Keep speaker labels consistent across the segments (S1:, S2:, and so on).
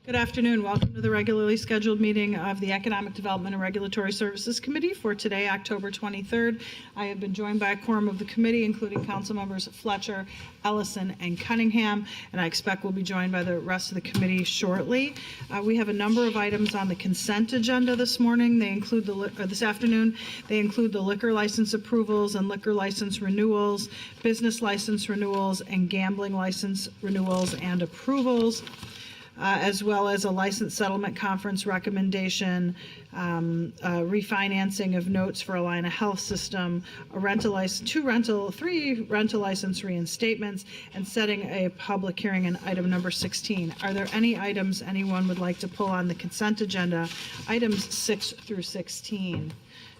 S1: Good afternoon. Welcome to the regularly scheduled meeting of the Economic Development and Regulatory Services Committee for today, October 23rd. I have been joined by a quorum of the committee, including council members Fletcher, Ellison, and Cunningham, and I expect we'll be joined by the rest of the committee shortly. We have a number of items on the consent agenda this morning. They include this afternoon. They include the liquor license approvals and liquor license renewals, business license renewals, and gambling license renewals and approvals. As well as a license settlement conference recommendation, refinancing of notes for Allina Health System, a rental license, three rental license reinstatements, and setting a public hearing on item number 16. Are there any items anyone would like to pull on the consent agenda, items 6 through 16?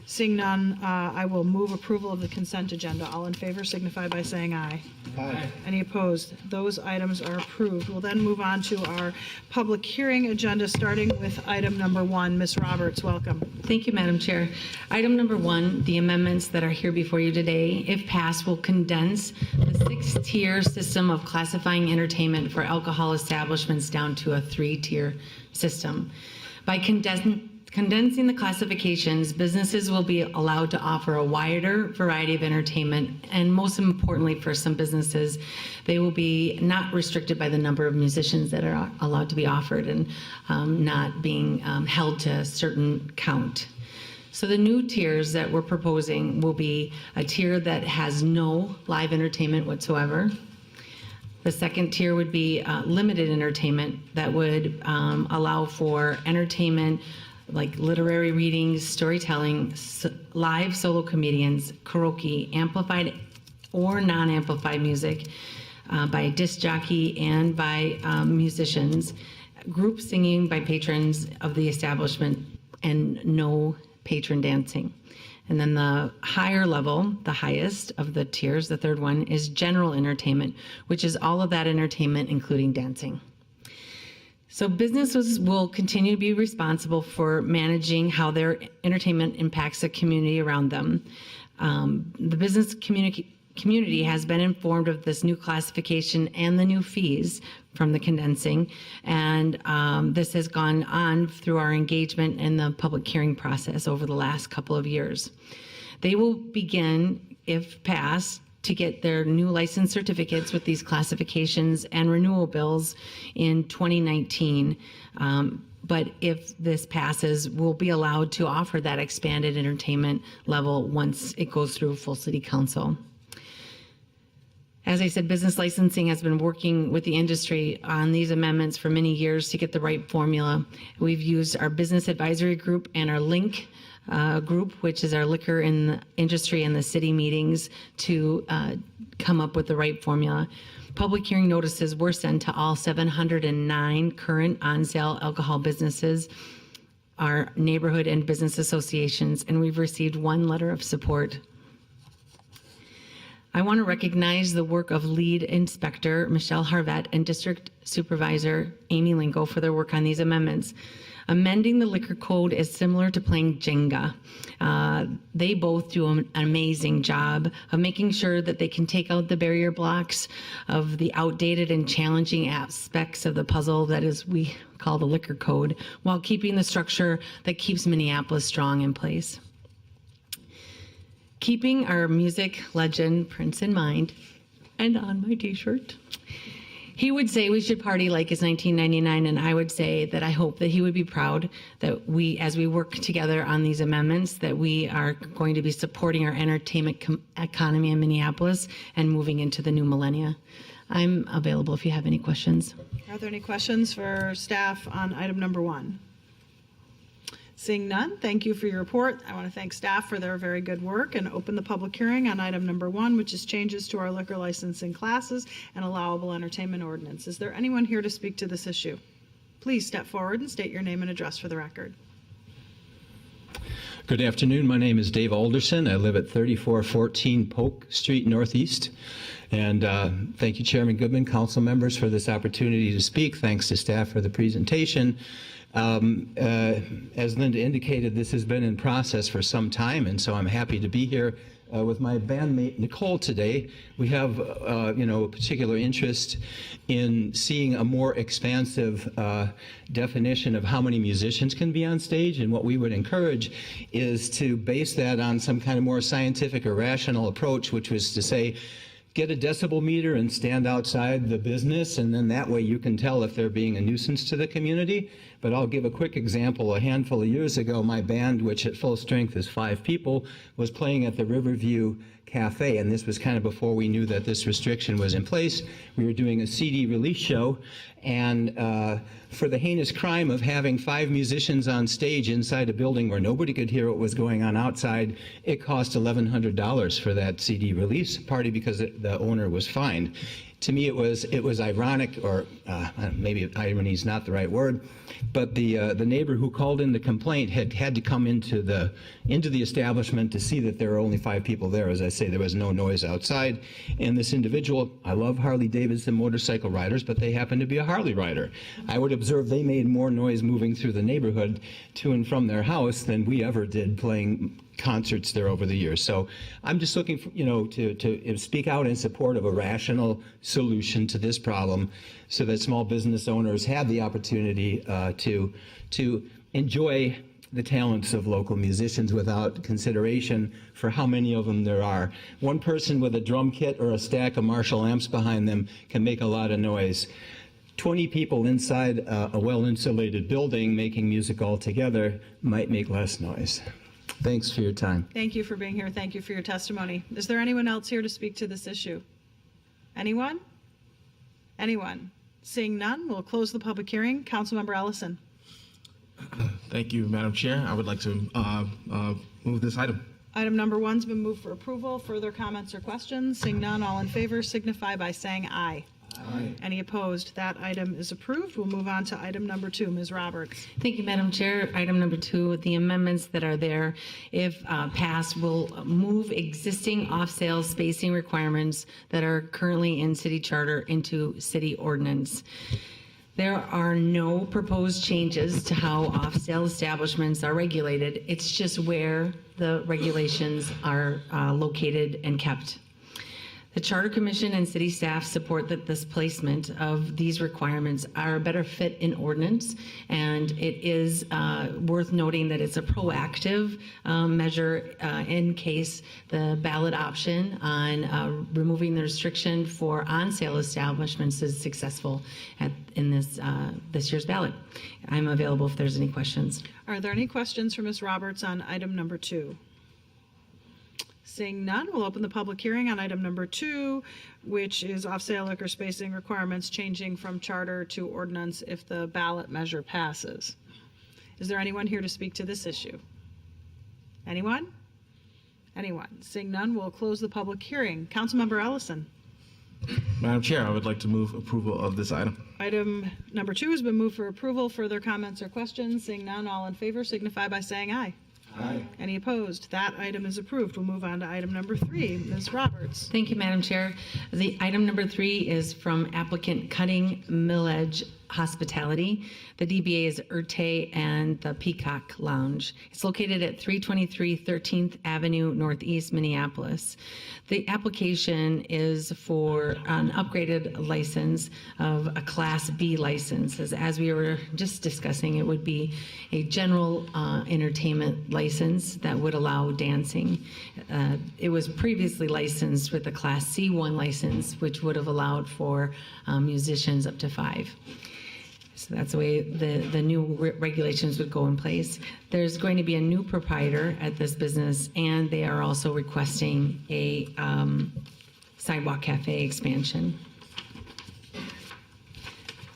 S1: Seeing none, I will move approval of the consent agenda. All in favor signify by saying aye.
S2: Aye.
S1: Any opposed? Those items are approved. We'll then move on to our public hearing agenda, starting with item number 1. Ms. Roberts, welcome.
S3: Thank you, Madam Chair. Item number 1, the amendments that are here before you today, if passed, will condense the 6-tier system of classifying entertainment for alcohol establishments down to a 3-tier system. By condensing the classifications, businesses will be allowed to offer a wider variety of entertainment, and most importantly for some businesses, they will be not restricted by the number of musicians that are allowed to be offered and not being held to a certain count. So the new tiers that we're proposing will be a tier that has no live entertainment whatsoever. The second tier would be limited entertainment that would allow for entertainment like literary readings, storytelling, live solo comedians, karaoke, amplified or non-amplified music by a disc jockey and by musicians, group singing by patrons of the establishment, and no patron dancing. And then the higher level, the highest of the tiers, the third one, is general entertainment, which is all of that entertainment, including dancing. So businesses will continue to be responsible for managing how their entertainment impacts the community around them. The business community has been informed of this new classification and the new fees from the condensing, and this has gone on through our engagement in the public hearing process over the last couple of years. They will begin, if passed, to get their new license certificates with these classifications and renewal bills in 2019. But if this passes, we'll be allowed to offer that expanded entertainment level once it goes through full city council. As I said, business licensing has been working with the industry on these amendments for many years to get the right formula. We've used our business advisory group and our LINK group, which is our liquor in the industry and the city meetings, to come up with the right formula. Public hearing notices were sent to all 709 current on-sale alcohol businesses, our neighborhood and business associations, and we've received 1 letter of support. I want to recognize the work of Lead Inspector Michelle Harvette and District Supervisor Amy Lingo for their work on these amendments. Amending the liquor code is similar to playing Jenga. They both do an amazing job of making sure that they can take out the barrier blocks of the outdated and challenging aspects of the puzzle that is we call the liquor code, while keeping the structure that keeps Minneapolis strong in place. Keeping our music legend Prince in mind, and on my t-shirt, he would say we should party like it's 1999, and I would say that I hope that he would be proud that we, as we work together on these amendments, that we are going to be supporting our entertainment economy in Minneapolis and moving into the new millennia. I'm available if you have any questions.
S1: Are there any questions for staff on item number 1? Seeing none, thank you for your report. I want to thank staff for their very good work and open the public hearing on item number 1, which is changes to our liquor licensing classes and allowable entertainment ordinance. Is there anyone here to speak to this issue? Please step forward and state your name and address for the record.
S2: Good afternoon. My name is Dave Alderson. I live at 3414 Polk Street Northeast. And thank you, Chairman Goodman, council members, for this opportunity to speak. Thanks to staff for the presentation. As Linda indicated, this has been in process for some time, and so I'm happy to be here with my bandmate Nicole today. We have, a particular interest in seeing a more expansive definition of how many musicians can be on stage, and what we would encourage is to base that on some kind of more scientific or rational approach, which was to say, get a decibel meter and stand outside the business, and then that way you can tell if they're being a nuisance to the community. But I'll give a quick example. A handful of years ago, my band, which at full strength is 5 people, was playing at the Riverview Cafe, and this was kind of before we knew that this restriction was in place. We were doing a CD release show, and for the heinous crime of having 5 musicians on stage inside a building where nobody could hear what was going on outside, it cost $1,100 for that CD release party because the owner was fined. To me, it was ironic, or maybe irony is not the right word, but the neighbor who called in the complaint had to come into the establishment to see that there were only 5 people there. As I say, there was no noise outside, and this individual, I love Harley Davidson motorcycle riders, but they happen to be a Harley rider. I would observe they made more noise moving through the neighborhood to and from their house than we ever did playing concerts there over the years. So I'm just looking for, to speak out in support of a rational solution to this problem, so that small business owners have the opportunity to enjoy the talents of local musicians without consideration for how many of them there are. One person with a drum kit or a stack of Marshall amps behind them can make a lot of noise. 20 people inside a well-insulated building making music all together might make less noise. Thanks for your time.
S1: Thank you for being here. Thank you for your testimony. Is there anyone else here to speak to this issue? Anyone? Anyone? Seeing none, we'll close the public hearing. Councilmember Ellison.
S4: Thank you, Madam Chair. I would like to move this item.
S1: Item number 1's been moved for approval. Further comments or questions? Seeing none, all in favor signify by saying aye.
S4: Aye.
S1: Any opposed? That item is approved. We'll move on to item number 2. Ms. Roberts.
S3: Thank you, Madam Chair. Item number 2, the amendments that are there, if passed, will move existing off-sale spacing requirements that are currently in city charter into city ordinance. There are no proposed changes to how off-sale establishments are regulated. It's just where the regulations are located and kept. The Charter Commission and city staff support that this placement of these requirements are a better fit in ordinance, and it is worth noting that it's a proactive measure in case the ballot option on removing the restriction for on-sale establishments is successful in this year's ballot. I'm available if there's any questions.
S1: Are there any questions for Ms. Roberts on item number 2? Seeing none, we'll open the public hearing on item number 2, which is off-sale liquor spacing requirements changing from charter to ordinance if the ballot measure passes. Is there anyone here to speak to this issue? Anyone? Anyone? Seeing none, we'll close the public hearing. Councilmember Ellison.
S4: Madam Chair, I would like to move approval of this item.
S1: Item number 2 has been moved for approval. Further comments or questions? Seeing none, all in favor signify by saying aye.
S4: Aye.
S1: Any opposed? That item is approved. We'll move on to item number 3. Ms. Roberts.
S3: Thank you, Madam Chair. The item number 3 is from applicant Cutting Millage Hospitality. The DBA is Erte and the Peacock Lounge. It's located at 323 13th Avenue Northeast, Minneapolis. The application is for an upgraded license of a Class B license. As we were just discussing, it would be a general entertainment license that would allow dancing. It was previously licensed with a Class C1 license, which would have allowed for musicians up to 5. So that's the way the new regulations would go in place. There's going to be a new proprietor at this business, and they are also requesting a Sidewalk Cafe expansion.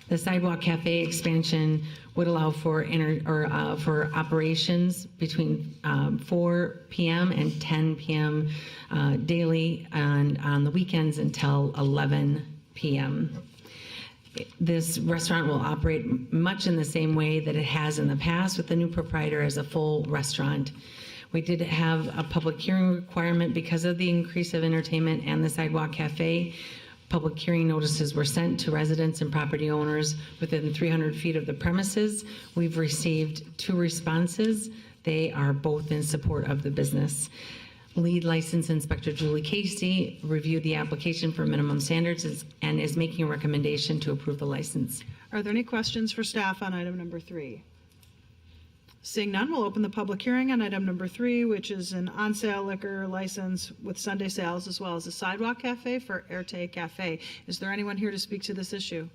S3: The Sidewalk Cafe expansion would allow for for operations between 4 p.m. and 10 p.m. Daily, and on the weekends until 11 p.m. This restaurant will operate much in the same way that it has in the past with the new proprietor as a full restaurant. We did have a public hearing requirement because of the increase of entertainment and the Sidewalk Cafe. Public hearing notices were sent to residents and property owners within 300 feet of the premises. We've received 2 responses. They are both in support of the business. Lead License Inspector Julie Casey reviewed the application for minimum standards and is making a recommendation to approve the license.
S1: Are there any questions for staff on item number 3? Seeing none, we'll open the public hearing on item number 3, which is an on-sale liquor license with Sunday sales as well as a Sidewalk Cafe for Erte Cafe. Is there anyone here to speak to this issue?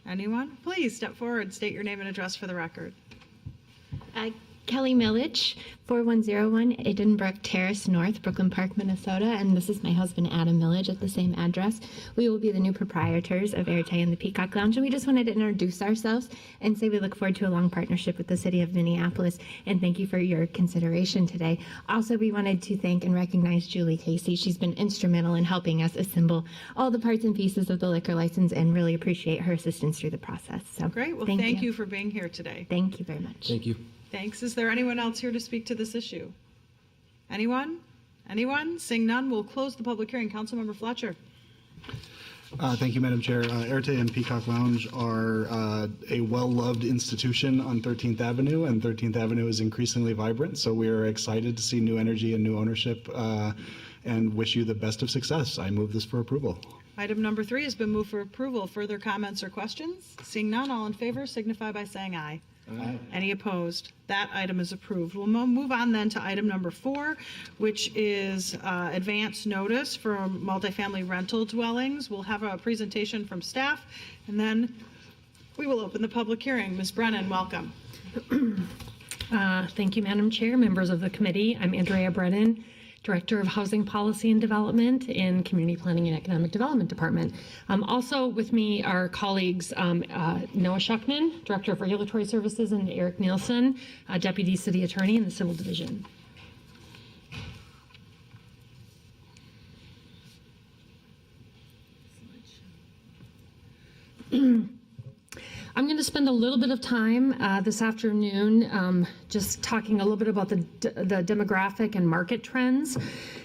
S1: Anyone? Please step forward, state your name and address for the record.
S5: Kelly Millich, 4101 Edenbrook Terrace North, Brooklyn Park, Minnesota, and this is my husband Adam Millich at the same address. We will be the new proprietors of Erte and the Peacock Lounge, and we just wanted to introduce ourselves and say we look forward to a long partnership with the city of Minneapolis, and thank you for your consideration today. Also, we wanted to thank and recognize Julie Casey. She's been instrumental in helping us assemble all the parts and pieces of the liquor license and really appreciate her assistance through the process. So,
S1: Great. Well, thank you for being here today.
S5: Thank you very much.
S2: Thank you.
S1: Thanks. Is there anyone else here to speak to this issue? Anyone? Anyone? Seeing none, we'll close the public hearing. Councilmember Fletcher.
S6: Thank you, Madam Chair. Erte and Peacock Lounge are a well-loved institution on 13th Avenue, and 13th Avenue is increasingly vibrant, so we are excited to see new energy and new ownership and wish you the best of success. I move this for approval.
S1: Item number 3 has been moved for approval. Further comments or questions? Seeing none, all in favor signify by saying aye. Aye. Any opposed? That item is approved. We'll move on then to item number 4, which is advance notice for multifamily rental dwellings. We'll have a presentation from staff, and then we will open the public hearing. Ms. Brennan, welcome.
S7: Thank you, Madam Chair, members of the committee. I'm Andrea Brennan, Director of Housing Policy and Development in Community Planning and Economic Development Department. Also with me are colleagues Noah Schuckman, Director of Regulatory Services, and Eric Nielsen, Deputy City Attorney in the Civil Division. I'm going to spend a little bit of time this afternoon just talking a little bit about the demographic and market trends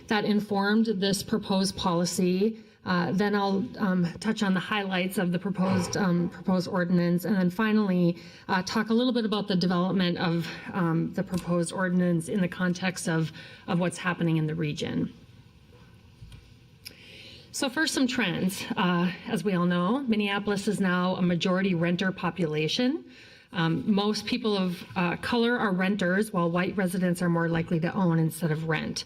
S7: that informed this proposed policy. Then I'll touch on the highlights of the proposed ordinance, and then finally talk a little bit about the development of the proposed ordinance in the context of what's happening in the region. So first, some trends. As we all know, Minneapolis is now a majority renter population. Most people of color are renters, while white residents are more likely to own instead of rent.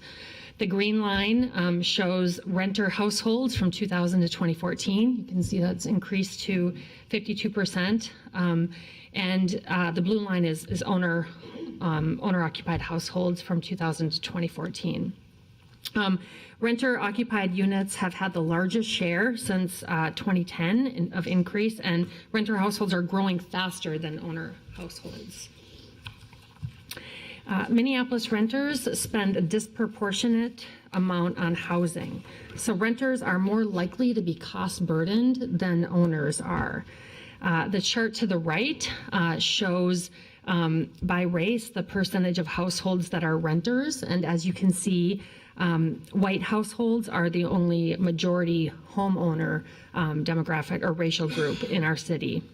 S7: The green line shows renter households from 2000 to 2014. You can see that's increased to 52%. And the blue line is owner-occupied households from 2000 to 2014. Renter-occupied units have had the largest share since 2010 of increase, and renter households are growing faster than owner households. Minneapolis renters spend a disproportionate amount on housing. So renters are more likely to be cost burdened than owners are. The chart to the right shows by race the percentage of households that are renters, and as you can see, white households are the only majority homeowner demographic or racial group in our city.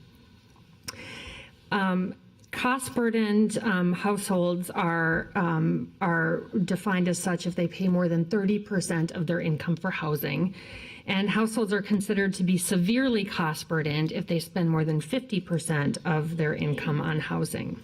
S7: Cost-burdened households are defined as such if they pay more than 30% of their income for housing, and households are considered to be severely cost-burdened if they spend more than 50% of their income on housing.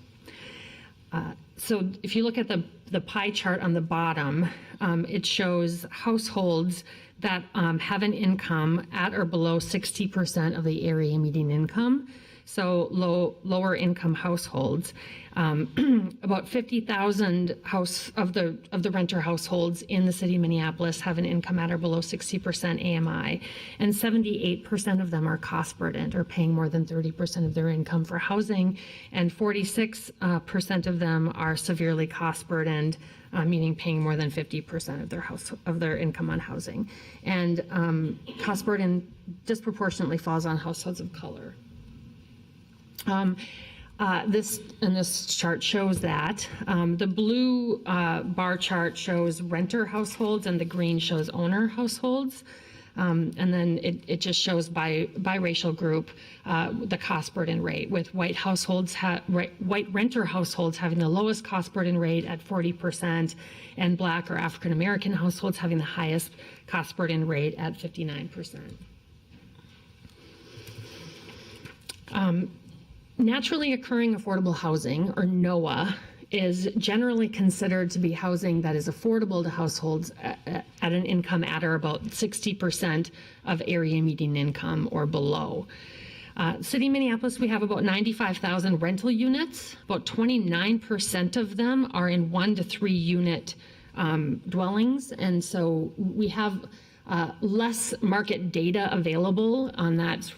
S7: So if you look at the pie chart on the bottom, it shows households that have an income at or below 60% of the area median income. So lower income households. About 50,000 of the renter households in the city of Minneapolis have an income at or below 60% AMI, and 78% of them are cost burdened or paying more than 30% of their income for housing, and 46% of them are severely cost burdened, meaning paying more than 50% of their income on housing. And cost burden disproportionately falls on households of color. This chart shows that. The blue bar chart shows renter households and the green shows owner households. And then it just shows by racial group the cost burden rate, with white renter households having the lowest cost burden rate at 40%, and Black or African American households having the highest cost burden rate at 59%. Naturally occurring affordable housing, or NOAA, is generally considered to be housing that is affordable to households at an income at or about 60% of area median income or below. City of Minneapolis, we have about 95,000 rental units. About 29% of them are in 1 to 3 unit dwellings, and so we have less market data available on that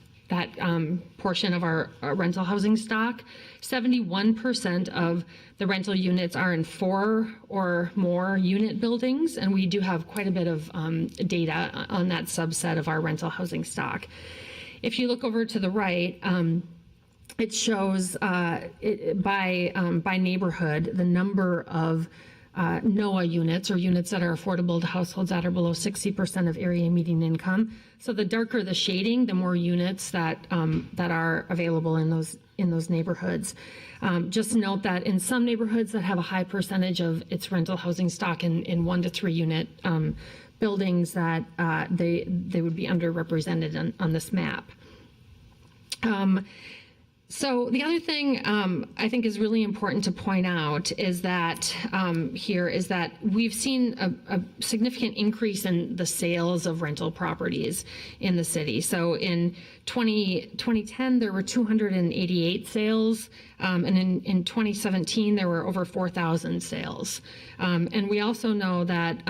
S7: portion of our rental housing stock. 71% of the rental units are in 4 or more unit buildings, and we do have quite a bit of data on that subset of our rental housing stock. If you look over to the right, it shows by neighborhood the number of NOAA units, or units that are affordable to households at or below 60% of area median income. So the darker the shading, the more units that are available in those neighborhoods. Just note that in some neighborhoods that have a high percentage of its rental housing stock in 1 to 3 unit buildings, that they would be underrepresented on this map. So the other thing I think is really important to point out is that we've seen a significant increase in the sales of rental properties in the city. So in 2010, there were 288 sales, and in 2017, there were over 4,000 sales. And we also know that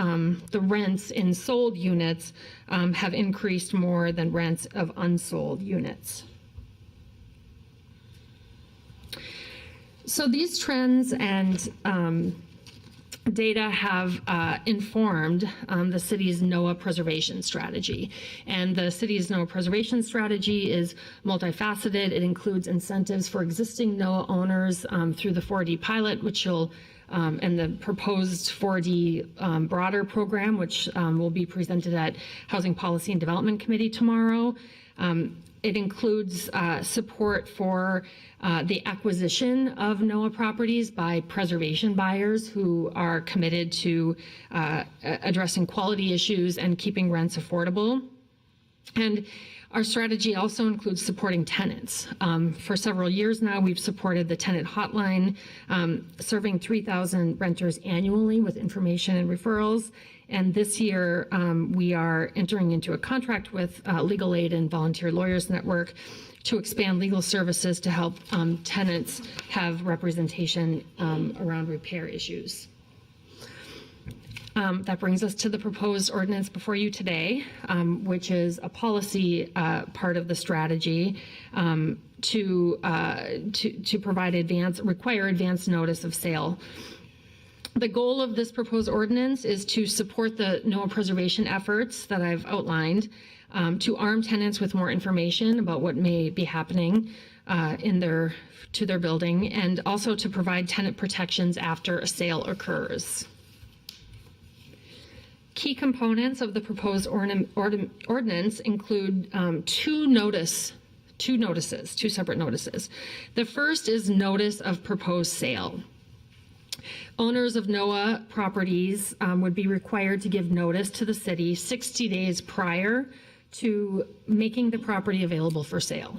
S7: the rents in sold units have increased more than rents of unsold units. So these trends and data have informed the city's NOAA preservation strategy. And the city's NOAA preservation strategy is multifaceted. It includes incentives for existing NOAA owners through the 4D pilot, which and the proposed 4D broader program, which will be presented at Housing Policy and Development Committee tomorrow. It includes support for the acquisition of NOAA properties by preservation buyers who are committed to addressing quality issues and keeping rents affordable. And our strategy also includes supporting tenants. For several years now, we've supported the tenant hotline, serving 3,000 renters annually with information and referrals. And this year, we are entering into a contract with Legal Aid and Volunteer Lawyers Network to expand legal services to help tenants have representation around repair issues. That brings us to the proposed ordinance before you today, which is a policy part of the strategy to provide require advance notice of sale. The goal of this proposed ordinance is to support the NOAA preservation efforts that I've outlined, to arm tenants with more information about what may be happening to their building, and also to provide tenant protections after a sale occurs. Key components of the proposed ordinance include two separate notices. The first is notice of proposed sale. Owners of NOAA properties would be required to give notice to the city 60 days prior to making the property available for sale.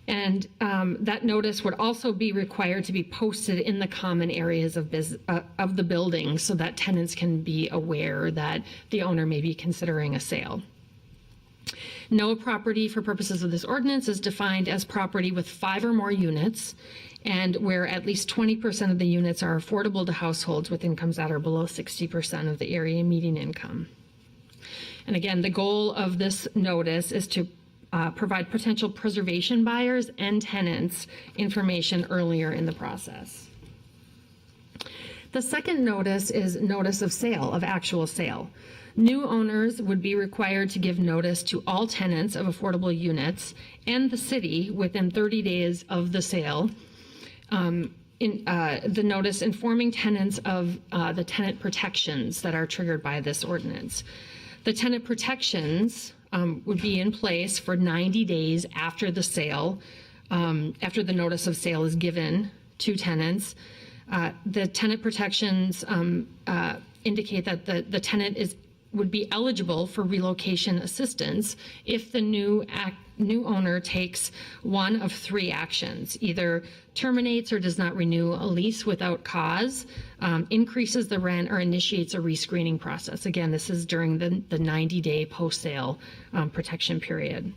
S7: And that notice would also be required to be posted in the common areas of the building so that tenants can be aware that the owner may be considering a sale. NOAA property for purposes of this ordinance is defined as property with 5 or more units, and where at least 20% of the units are affordable to households with incomes at or below 60% of the area median income. And again, the goal of this notice is to provide potential preservation buyers and tenants information earlier in the process. The second notice is notice of sale, of actual sale. New owners would be required to give notice to all tenants of affordable units and the city within 30 days of the sale. The notice informing tenants of the tenant protections that are triggered by this ordinance. The tenant protections would be in place for 90 days after the sale, after the notice of sale is given to tenants. The tenant protections indicate that the tenant would be eligible for relocation assistance if the new owner takes one of three actions: either terminates or does not renew a lease without cause, increases the rent, or initiates a rescreening process. Again, this is during the 90-day post-sale protection period.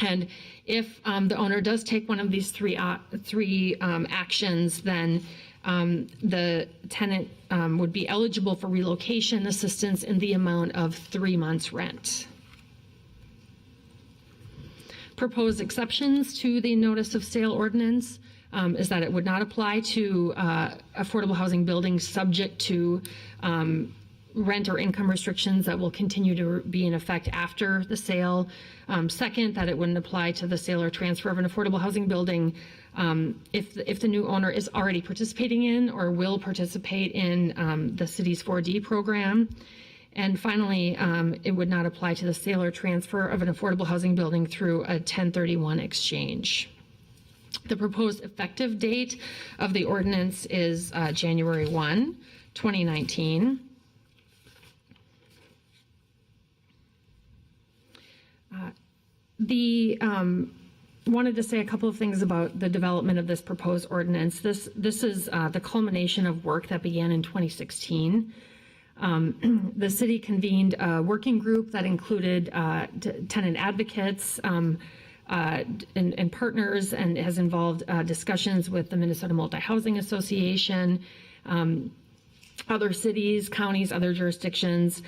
S7: And if the owner does take one of these three actions, then the tenant would be eligible for relocation assistance in the amount of 3 months' rent. Proposed exceptions to the notice of sale ordinance is that it would not apply to affordable housing buildings subject to rent or income restrictions that will continue to be in effect after the sale. Second, that it wouldn't apply to the sale or transfer of an affordable housing building if the new owner is already participating in or will participate in the city's 4D program. And finally, it would not apply to the sale or transfer of an affordable housing building through a 1031 exchange. The proposed effective date of the ordinance is January 1, 2019. Wanted to say a couple of things about the development of this proposed ordinance. This is the culmination of work that began in 2016. The city convened a working group that included tenant advocates and partners, and has involved discussions with the Minnesota Multi-Housing Association, other cities, counties, other jurisdictions.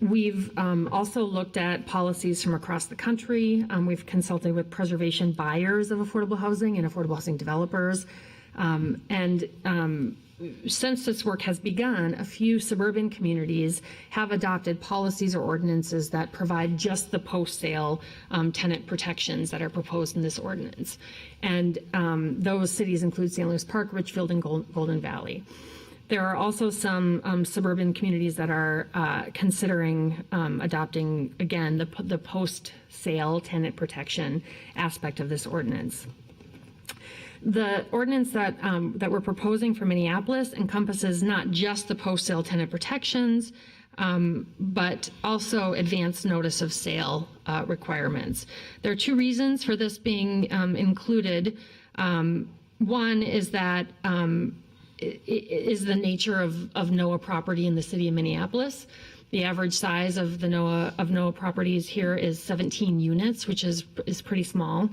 S7: We've also looked at policies from across the country. We've consulted with preservation buyers of affordable housing and affordable housing developers. Since this work has begun, a few suburban communities have adopted policies or ordinances that provide just the post-sale tenant protections that are proposed in this ordinance. And those cities include St. Louis Park, Richfield, and Golden Valley. There are also some suburban communities that are considering adopting, again, the post-sale tenant protection aspect of this ordinance. The ordinance that we're proposing for Minneapolis encompasses not just the post-sale tenant protections, but also advanced notice of sale requirements. There are two reasons for this being included. One is that is the nature of NOAA property in the city of Minneapolis. The average size of the NOAA properties here is 17 units, which is pretty small,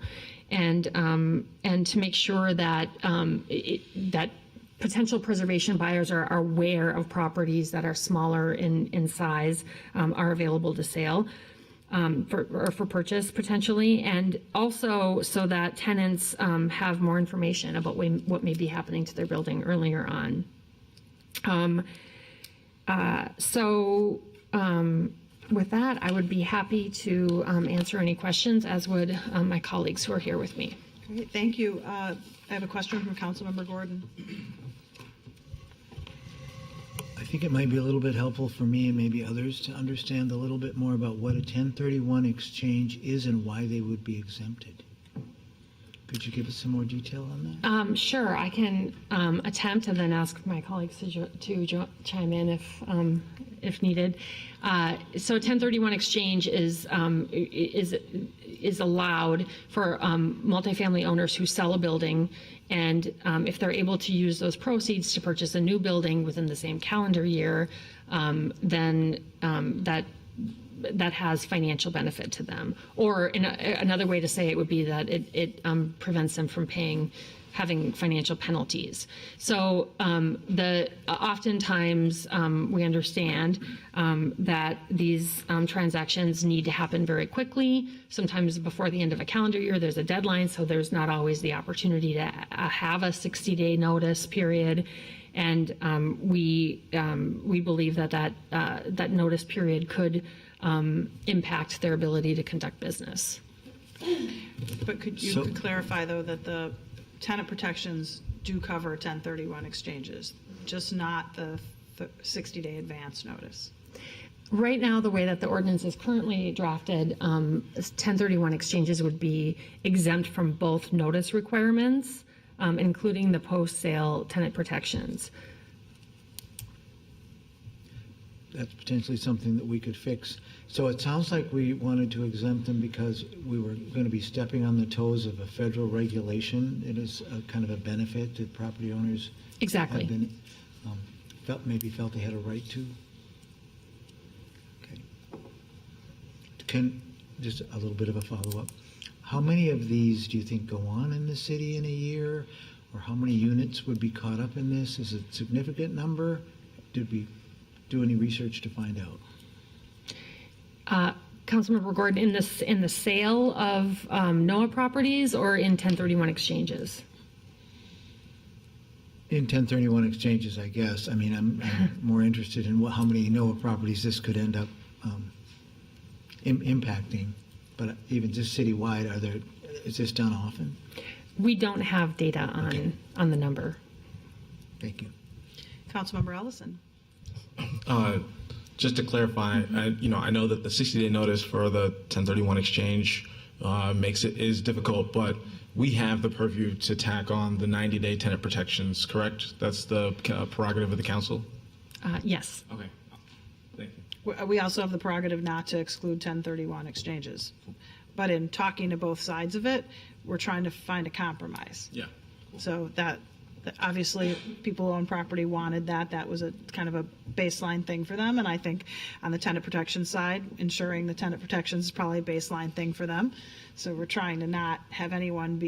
S7: and to make sure that that potential preservation buyers are aware of properties that are smaller in size are available to sale. For purchase potentially, and also so that tenants have more information about what may be happening to their building earlier on. With that, I would be happy to answer any questions, as would my colleagues who are here with me.
S1: Great, thank you. I have a question from Councilmember Gordon.
S8: I think it might be a little bit helpful for me and maybe others to understand a little bit more about what a 1031 exchange is and why they would be exempted. Could you give us some more detail on that?
S7: Sure, I can attempt and then ask my colleagues to chime in if needed. So 1031 exchange is allowed for multifamily owners who sell a building, and if they're able to use those proceeds to purchase a new building within the same calendar year, then that has financial benefit to them. Or another way to say it would be that it prevents them from having financial penalties. So oftentimes we understand that these transactions need to happen very quickly. Sometimes before the end of a calendar year, there's a deadline, so there's not always the opportunity to have a 60-day notice period. And we believe that notice period could impact their ability to conduct business.
S1: But could you clarify, though, that the tenant protections do cover 1031 exchanges, just not the 60-day advance notice?
S7: Right now, the way that the ordinance is currently drafted, 1031 exchanges would be exempt from both notice requirements, including the post-sale tenant protections.
S8: That's potentially something that we could fix. So it sounds like we wanted to exempt them because we were going to be stepping on the toes of a federal regulation. It is a kind of a benefit that property owners
S7: Exactly.
S8: have been, felt they had a right to. Okay. Just a little bit of a follow-up. How many of these do you think go on in the city in a year? Or how many units would be caught up in this? Is it a significant number? Did we do any research to find out?
S7: Councilmember Gordon, in the sale of NOAA properties or in 1031 exchanges?
S8: In 1031 exchanges, I guess. I mean, I'm more interested in how many NOAA properties this could end up impacting. But even just citywide, is this done often?
S7: We don't have data on the number.
S8: Thank you.
S1: Councilmember Ellison.
S4: Just to clarify, I know that the 60-day notice for the 1031 exchange is difficult, but we have the purview to tack on the 90-day tenant protections, correct? That's the prerogative of the council?
S7: Yes.
S4: Okay. Thank you.
S1: We also have the prerogative not to exclude 1031 exchanges. But in talking to both sides of it, we're trying to find a compromise.
S4: Yeah.
S1: So that obviously people who own property wanted that. That was a kind of a baseline thing for them. And I think on the tenant protection side, ensuring the tenant protections is probably a baseline thing for them. So we're trying to not have anyone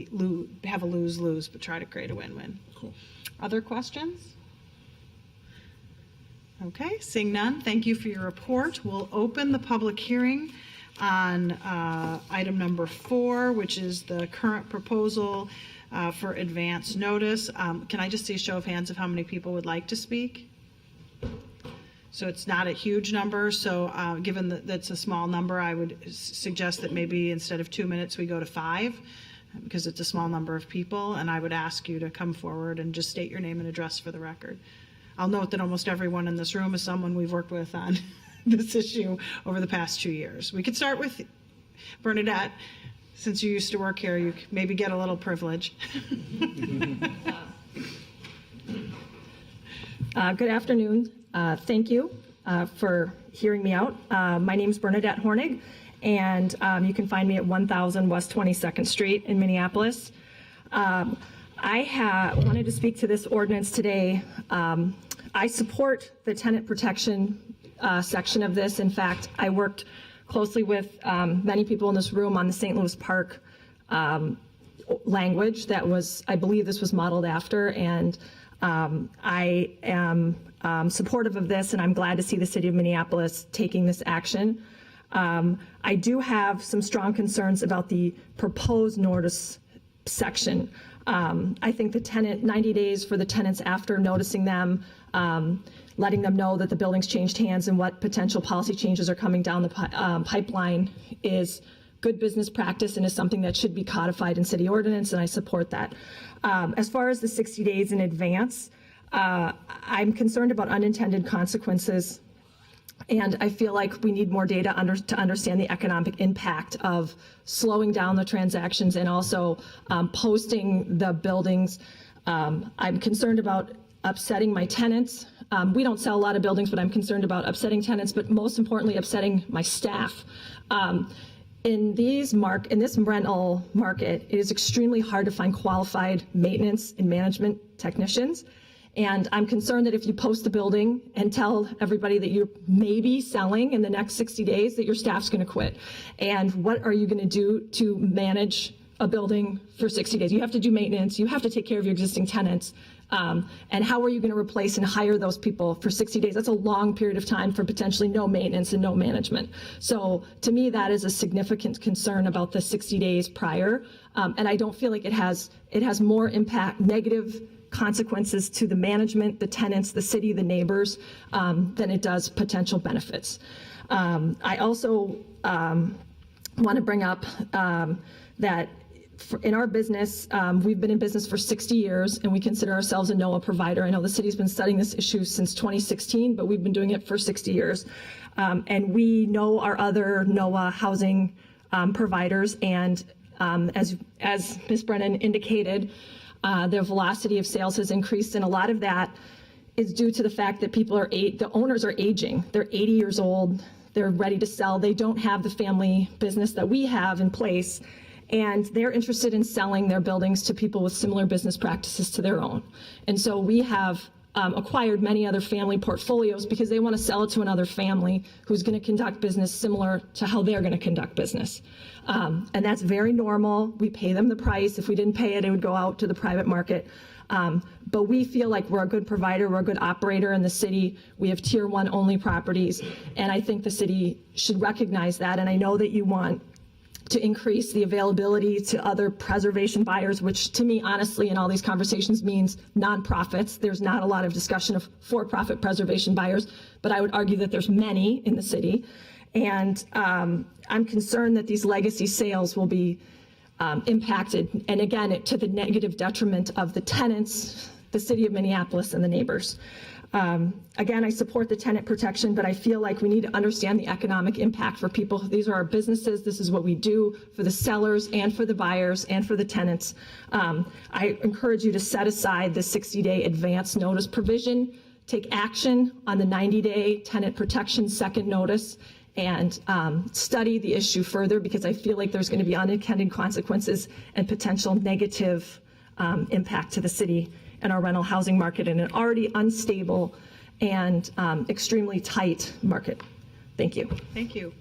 S1: have a lose-lose, but try to create a win-win.
S4: Cool.
S1: Other questions? Okay, seeing none, thank you for your report. We'll open the public hearing on item number 4, which is the current proposal for advance notice. Can I just see a show of hands of how many people would like to speak? So it's not a huge number, so given that that's a small number, I would suggest that maybe instead of 2 minutes, we go to 5, because it's a small number of people, and I would ask you to come forward and just state your name and address for the record. I'll note that almost everyone in this room is someone we've worked with on this issue over the past 2 years. We could start with Bernadette. Since you used to work here, you maybe get a little privilege.
S9: Good afternoon. Thank you for hearing me out. My name is Bernadette Hornig, and you can find me at 1000 West 22nd Street in Minneapolis. I wanted to speak to this ordinance today. I support the tenant protection section of this. In fact, I worked closely with many people in this room on the St. Louis Park language that was, I believe this was modeled after, and I am supportive of this, and I'm glad to see the city of Minneapolis taking this action. I do have some strong concerns about the proposed notice section. I think the tenant, 90 days for the tenants after noticing them, letting them know that the building's changed hands and what potential policy changes are coming down the pipeline is good business practice and is something that should be codified in city ordinance, and I support that. As far as the 60 days in advance, I'm concerned about unintended consequences, and I feel like we need more data to understand the economic impact of slowing down the transactions and also posting the buildings. I'm concerned about upsetting my tenants. We don't sell a lot of buildings, but I'm concerned about upsetting tenants, but most importantly, upsetting my staff. In this rental market, it is extremely hard to find qualified maintenance and management technicians. And I'm concerned that if you post the building and tell everybody that you're maybe selling in the next 60 days, that your staff's going to quit. And what are you going to do to manage a building for 60 days? You have to do maintenance. You have to take care of your existing tenants. And how are you going to replace and hire those people for 60 days? That's a long period of time for potentially no maintenance and no management. So to me, that is a significant concern about the 60 days prior. And I don't feel like it has more impact, negative consequences to the management, the tenants, the city, the neighbors, than it does potential benefits. I also want to bring up that in our business, we've been in business for 60 years, and we consider ourselves a NOAA provider. I know the city's been studying this issue since 2016, but we've been doing it for 60 years. And we know our other NOAA housing providers, and as Ms. Brennan indicated, the velocity of sales has increased, and a lot of that is due to the fact that the owners are aging. They're 80 years old, they're ready to sell, they don't have the family business that we have in place, and they're interested in selling their buildings to people with similar business practices to their own. And so we have acquired many other family portfolios because they want to sell it to another family who's going to conduct business similar to how they're going to conduct business. And that's very normal. We pay them the price. If we didn't pay it, it would go out to the private market. But we feel like we're a good provider, we're a good operator in the city. We have tier 1 only properties, and I think the city should recognize that. And I know that you want to increase the availability to other preservation buyers, which to me, honestly, in all these conversations means nonprofits. There's not a lot of discussion of for-profit preservation buyers, but I would argue that there's many in the city. And I'm concerned that these legacy sales will be impacted, and again, to the negative detriment of the tenants, the city of Minneapolis, and the neighbors. Again, I support the tenant protection, but I feel like we need to understand the economic impact for people. These are our businesses. This is what we do for the sellers and for the buyers and for the tenants. I encourage you to set aside the 60-day advance notice provision, take action on the 90-day tenant protection second notice, and study the issue further, because I feel like there's going to be unintended consequences and potential negative impact to the city and our rental housing market in an already unstable and extremely tight market. Thank you.
S1: Thank you.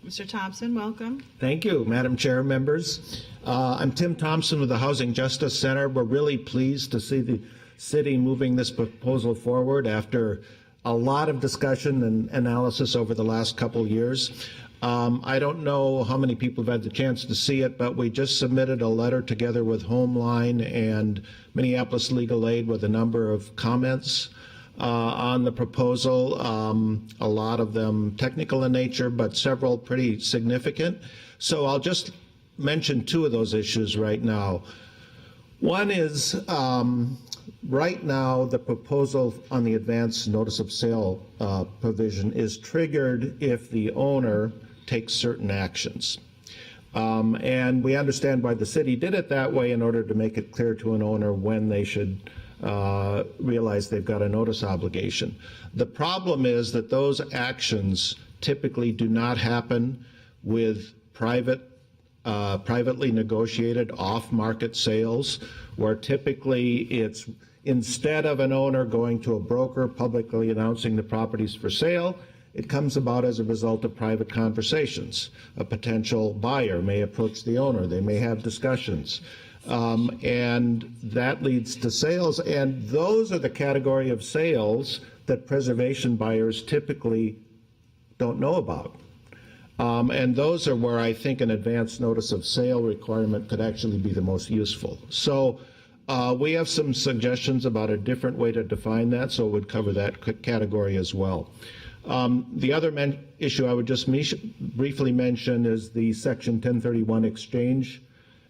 S1: Mr. Thompson, welcome.
S10: Thank you, Madam Chair, members. I'm Tim Thompson with the Housing Justice Center. We're really pleased to see the city moving this proposal forward after a lot of discussion and analysis over the last couple of years. I don't know how many people have had the chance to see it, but we just submitted a letter together with Homeline and Minneapolis Legal Aid with a number of comments on the proposal, a lot of them technical in nature, but several pretty significant. So I'll just mention 2 of those issues right now. One is, right now, the proposal on the advance notice of sale provision is triggered if the owner takes certain actions. And we understand why the city did it that way, in order to make it clear to an owner when they should realize they've got a notice obligation. The problem is that those actions typically do not happen with privately negotiated off-market sales, where typically it's, instead of an owner going to a broker publicly announcing the properties for sale, it comes about as a result of private conversations. A potential buyer may approach the owner, they may have discussions, and that leads to sales. And those are the category of sales that preservation buyers typically don't know about. And those are where I think an advance notice of sale requirement could actually be the most useful. So we have some suggestions about a different way to define that, so it would cover that category as well. The other issue I would just briefly mention is the Section 1031 exchange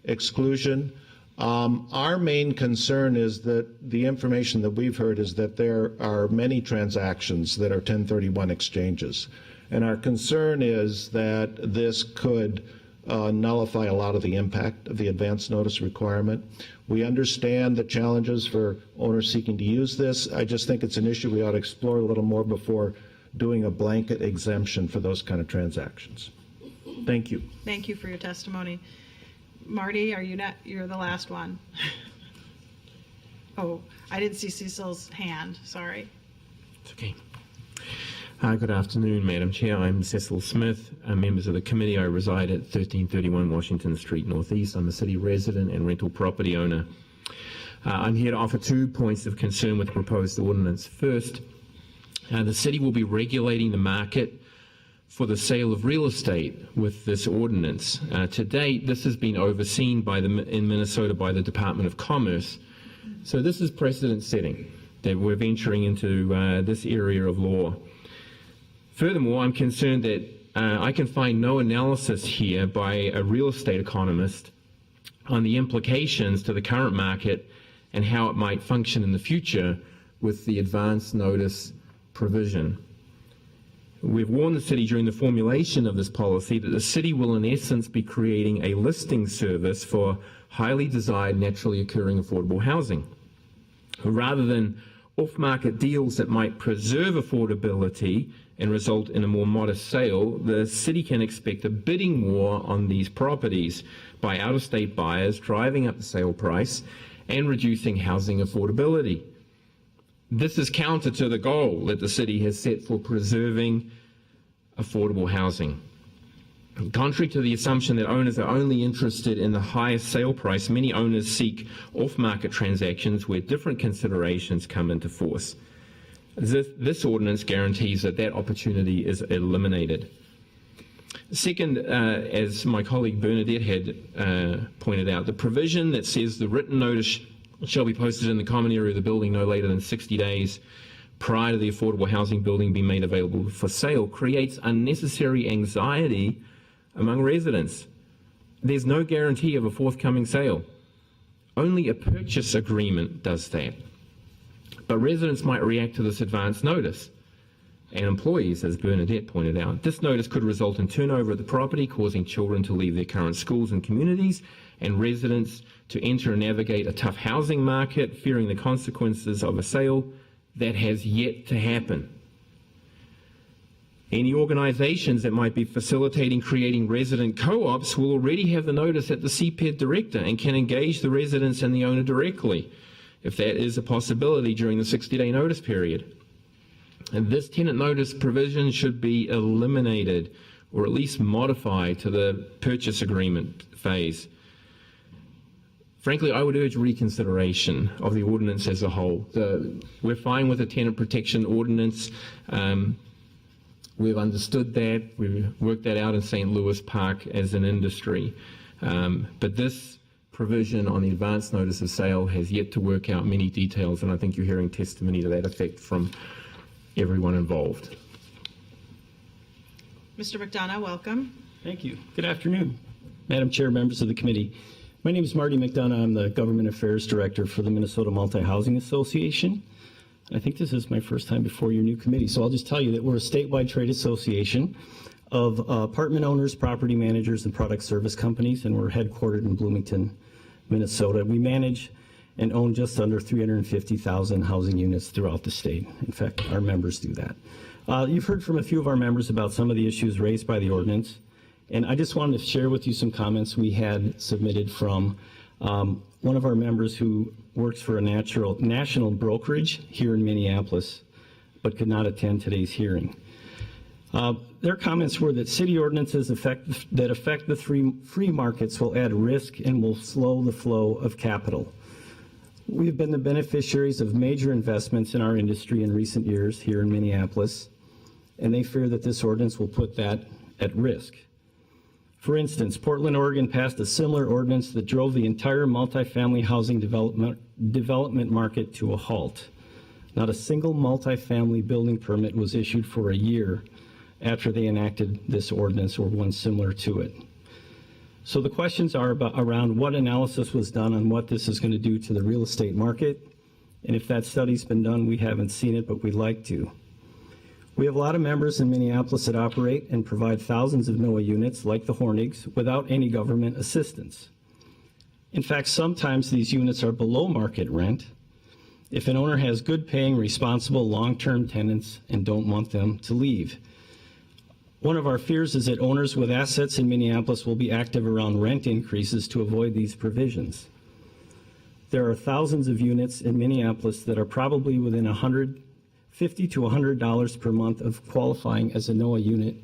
S10: exclusion. Our main concern is that the information that we've heard is that there are many transactions that are 1031 exchanges. And our concern is that this could nullify a lot of the impact of the advance notice requirement. We understand the challenges for owners seeking to use this. I just think it's an issue we ought to explore a little more before doing a blanket exemption for those kind of transactions. Thank you.
S1: Thank you for your testimony. Marty, are you not? You're the last one. Oh, I didn't see Cecil's hand. Sorry.
S11: It's okay. Good afternoon, Madam Chair. I'm Cecil Smith. Members of the committee, I reside at 1331 Washington Street Northeast. I'm a city resident and rental property owner. I'm here to offer 2 points of concern with the proposed ordinance. First, the city will be regulating the market for the sale of real estate with this ordinance. To date, this has been overseen in Minnesota by the Department of Commerce. So this is precedent setting, that we're venturing into this area of law. Furthermore, I'm concerned that I can find no analysis here by a real estate economist on the implications to the current market and how it might function in the future with the advance notice provision. We've warned the city during the formulation of this policy that the city will in essence be creating a listing service for highly desired naturally occurring affordable housing. Rather than off-market deals that might preserve affordability and result in a more modest sale, the city can expect a bidding war on these properties by out-of-state buyers, driving up the sale price and reducing housing affordability. This is counter to the goal that the city has set for preserving affordable housing. Contrary to the assumption that owners are only interested in the highest sale price, many owners seek off-market transactions where different considerations come into force. This ordinance guarantees that that opportunity is eliminated. Second, as my colleague Bernadette had pointed out, the provision that says the written notice shall be posted in the common area of the building no later than 60 days prior to the affordable housing building being made available for sale creates unnecessary anxiety among residents. There's no guarantee of a forthcoming sale. Only a purchase agreement does that. But residents might react to this advance notice, and employees, as Bernadette pointed out. This notice could result in turnover of the property, causing children to leave their current schools and communities, and residents to enter and navigate a tough housing market, fearing the consequences of a sale that has yet to happen. Any organizations that might be facilitating creating resident co-ops will already have the notice at the CPED director and can engage the residents and the owner directly, if that is a possibility during the 60-day notice period. And this tenant notice provision should be eliminated or at least modified to the purchase agreement phase. Frankly, I would urge reconsideration of the ordinance as a whole. We're fine with the tenant protection ordinance. We've understood that. We've worked that out in St. Louis Park as an industry. But this provision on the advance notice of sale has yet to work out many details, and I think you're hearing testimony to that effect from everyone involved.
S1: Mr. McDonough, welcome.
S12: Thank you. Good afternoon, Madam Chair, members of the committee. My name is Marty McDonough. I'm the Government Affairs Director for the Minnesota Multi-Housing Association. I think this is my first time before your new committee, so I'll just tell you that we're a statewide trade association of apartment owners, property managers, and product service companies, and we're headquartered in Bloomington, Minnesota. We manage and own just under 350,000 housing units throughout the state. In fact, our members do that. You've heard from a few of our members about some of the issues raised by the ordinance, and I just wanted to share with you some comments we had submitted from one of our members who works for a national brokerage here in Minneapolis, but could not attend today's hearing. Their comments were that city ordinances that affect the free markets will add risk and will slow the flow of capital. We have been the beneficiaries of major investments in our industry in recent years here in Minneapolis, and they fear that this ordinance will put that at risk. For instance, Portland, Oregon passed a similar ordinance that drove the entire multifamily housing development market to a halt. Not a single multifamily building permit was issued for a year after they enacted this ordinance or one similar to it. So the questions are around what analysis was done on what this is going to do to the real estate market. And if that study's been done, we haven't seen it, but we'd like to. We have a lot of members in Minneapolis that operate and provide thousands of NOAA units like the Hornigs without any government assistance. In fact, sometimes these units are below market rent if an owner has good paying, responsible, long-term tenants and don't want them to leave. One of our fears is that owners with assets in Minneapolis will be active around rent increases to avoid these provisions. There are thousands of units in Minneapolis that are probably within $50 to $100 per month of qualifying as a NOAA unit,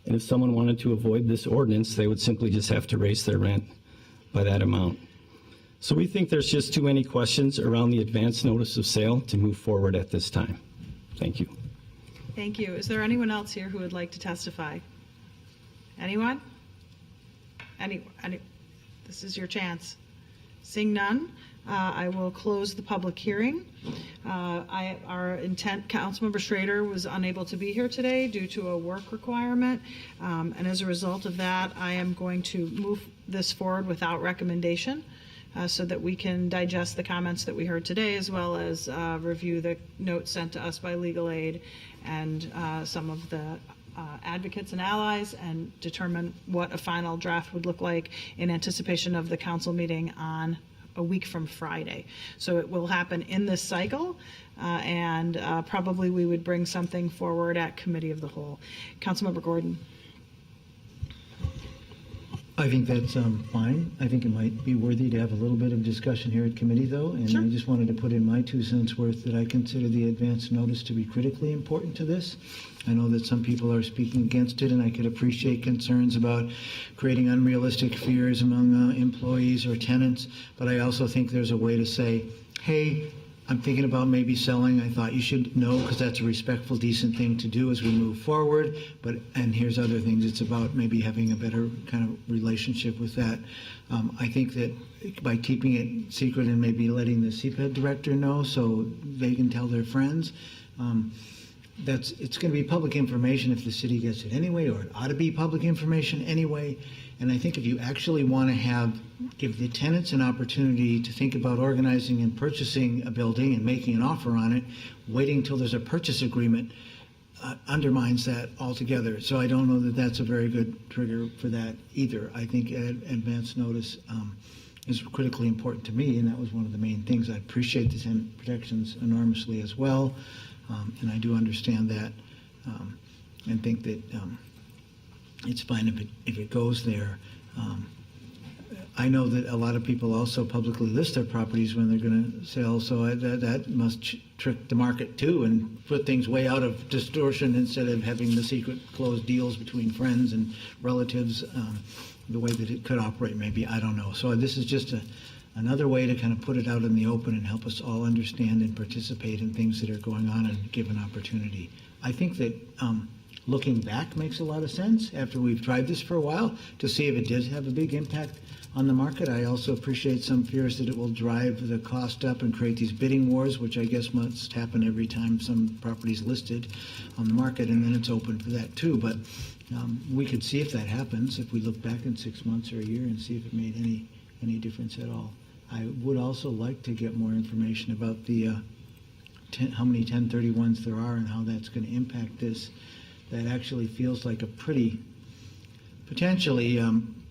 S12: and if someone wanted to avoid this ordinance, they would simply just have to raise their rent by that amount. So we think there's just too many questions around the advance notice of sale to move forward at this time. Thank you.
S1: Thank you. Is there anyone else here who would like to testify? Anyone? Any? This is your chance. Seeing none, I will close the public hearing. Councilmember Schrader was unable to be here today due to a work requirement. And as a result of that, I am going to move this forward without recommendation so that we can digest the comments that we heard today, as well as review the notes sent to us by legal aid and some of the advocates and allies, and determine what a final draft would look like in anticipation of the council meeting on a week from Friday. So it will happen in this cycle, and probably we would bring something forward at Committee of the Whole. Councilmember Gordon.
S8: I think that's fine. I think it might be worthy to have a little bit of discussion here at committee, though, and
S1: Sure.
S8: I just wanted to put in my 2 cents worth that I consider the advance notice to be critically important to this. I know that some people are speaking against it, and I could appreciate concerns about creating unrealistic fears among employees or tenants, but I also think there's a way to say, hey, I'm thinking about maybe selling. I thought you should know, because that's a respectful, decent thing to do as we move forward. And here's other things. It's about maybe having a better kind of relationship with that. I think that by keeping it secret and maybe letting the CPED director know so they can tell their friends, it's going to be public information if the city gets it anyway, or it ought to be public information anyway. And I think if you actually want to give the tenants an opportunity to think about organizing and purchasing a building and making an offer on it, waiting until there's a purchase agreement undermines that altogether. So I don't know that that's a very good trigger for that either. I think advance notice is critically important to me, and that was one of the main things. I appreciate the tenant protections enormously as well, and I do understand that, and think that it's fine if it goes there. I know that a lot of people also publicly list their properties when they're going to sell, so that must trick the market too and put things way out of distortion instead of having the secret closed deals between friends and relatives, the way that it could operate maybe, I don't know. So this is just another way to kind of put it out in the open and help us all understand and participate in things that are going on and give an opportunity. I think that looking back makes a lot of sense after we've tried this for a while to see if it did have a big impact on the market. I also appreciate some fears that it will drive the cost up and create these bidding wars, which I guess must happen every time some property's listed on the market, and then it's open for that too. But we could see if that happens, if we look back in 6 months or a year and see if it made any difference at all. I would also like to get more information about the how many 1031s there are and how that's going to impact this. That actually feels like a potentially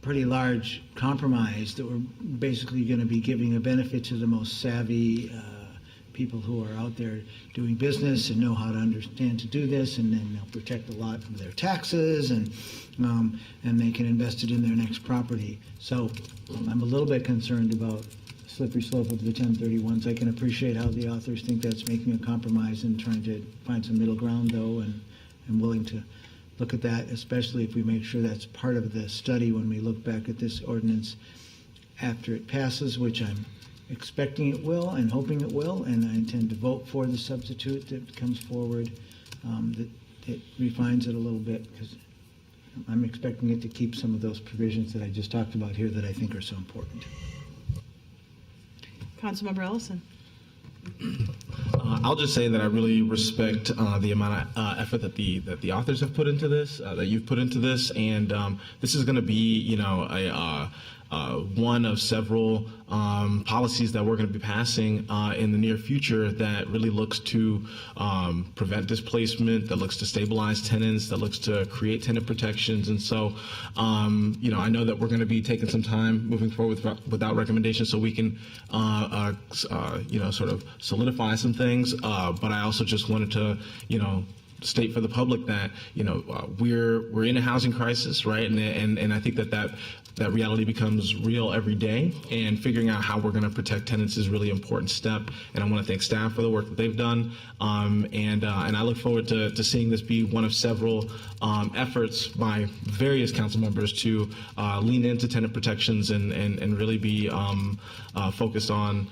S8: pretty large compromise that we're basically going to be giving a benefit to the most savvy people who are out there doing business and know how to understand to do this, and then they'll protect a lot of their taxes, and they can invest it in their next property. So I'm a little bit concerned about slippery slope of the 1031s. I can appreciate how the authors think that's making a compromise and trying to find some middle ground, though, and I'm willing to look at that, especially if we make sure that's part of the study when we look back at this ordinance after it passes, which I'm expecting it will and hoping it will, and I intend to vote for the substitute that comes forward, that refines it a little bit, because I'm expecting it to keep some of those provisions that I just talked about here that I think are so important.
S1: Councilmember Ellison.
S4: I'll just say that I really respect the amount of effort that the authors have put into this, that you've put into this, and this is going to be, one of several policies that we're going to be passing in the near future that really looks to prevent displacement, that looks to stabilize tenants, that looks to create tenant protections. And so, I know that we're going to be taking some time moving forward without recommendations so we can, sort of solidify some things. But I also just wanted to, state for the public that we're in a housing crisis, right? And I think that reality becomes real every day, and figuring out how we're going to protect tenants is a really important step. And I want to thank staff for the work that they've done, and I look forward to seeing this be one of several efforts by various council members to lean into tenant protections and really be focused on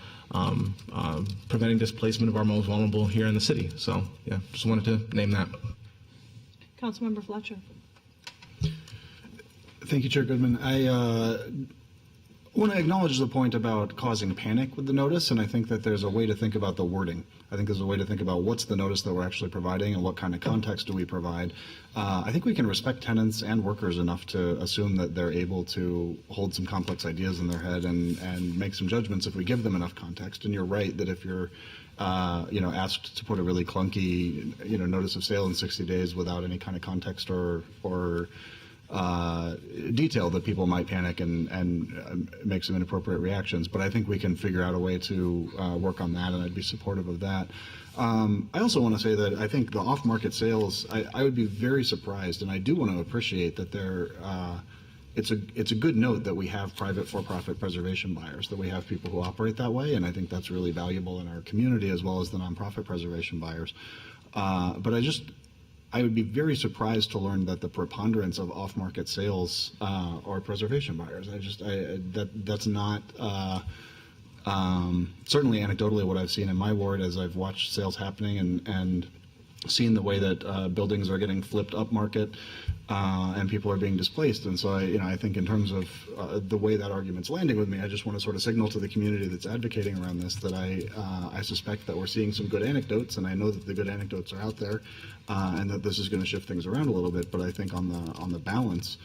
S4: preventing displacement of our most vulnerable here in the city. So, yeah, just wanted to name that.
S1: Councilmember Fletcher.
S6: Thank you, Chair Goodman. want to acknowledge the point about causing panic with the notice, and I think that there's a way to think about the wording. I think there's a way to think about what's the notice that we're actually providing and what kind of context do we provide. I think we can respect tenants and workers enough to assume that they're able to hold some complex ideas in their head and make some judgments if we give them enough context. And you're right that if you're asked to put a really clunky, notice of sale in 60 days without any kind of context or detail, that people might panic and make some inappropriate reactions. But I think we can figure out a way to work on that, and I'd be supportive of that. I also want to say that I think the off-market sales, I would be very surprised, and I do want to appreciate that it's a good note that we have private for-profit preservation buyers, that we have people who operate that way, and I think that's really valuable in our community as well as the nonprofit preservation buyers. But I would be very surprised to learn that the preponderance of off-market sales are preservation buyers. That's not certainly anecdotally what I've seen in my ward as I've watched sales happening and seen the way that buildings are getting flipped upmarket and people are being displaced. And so I think in terms of the way that argument's landing with me, I just want to sort of signal to the community that's advocating around this that I suspect that we're seeing some good anecdotes, and I know that the good anecdotes are out there, and that this is going to shift things around a little bit. But I think on the balance,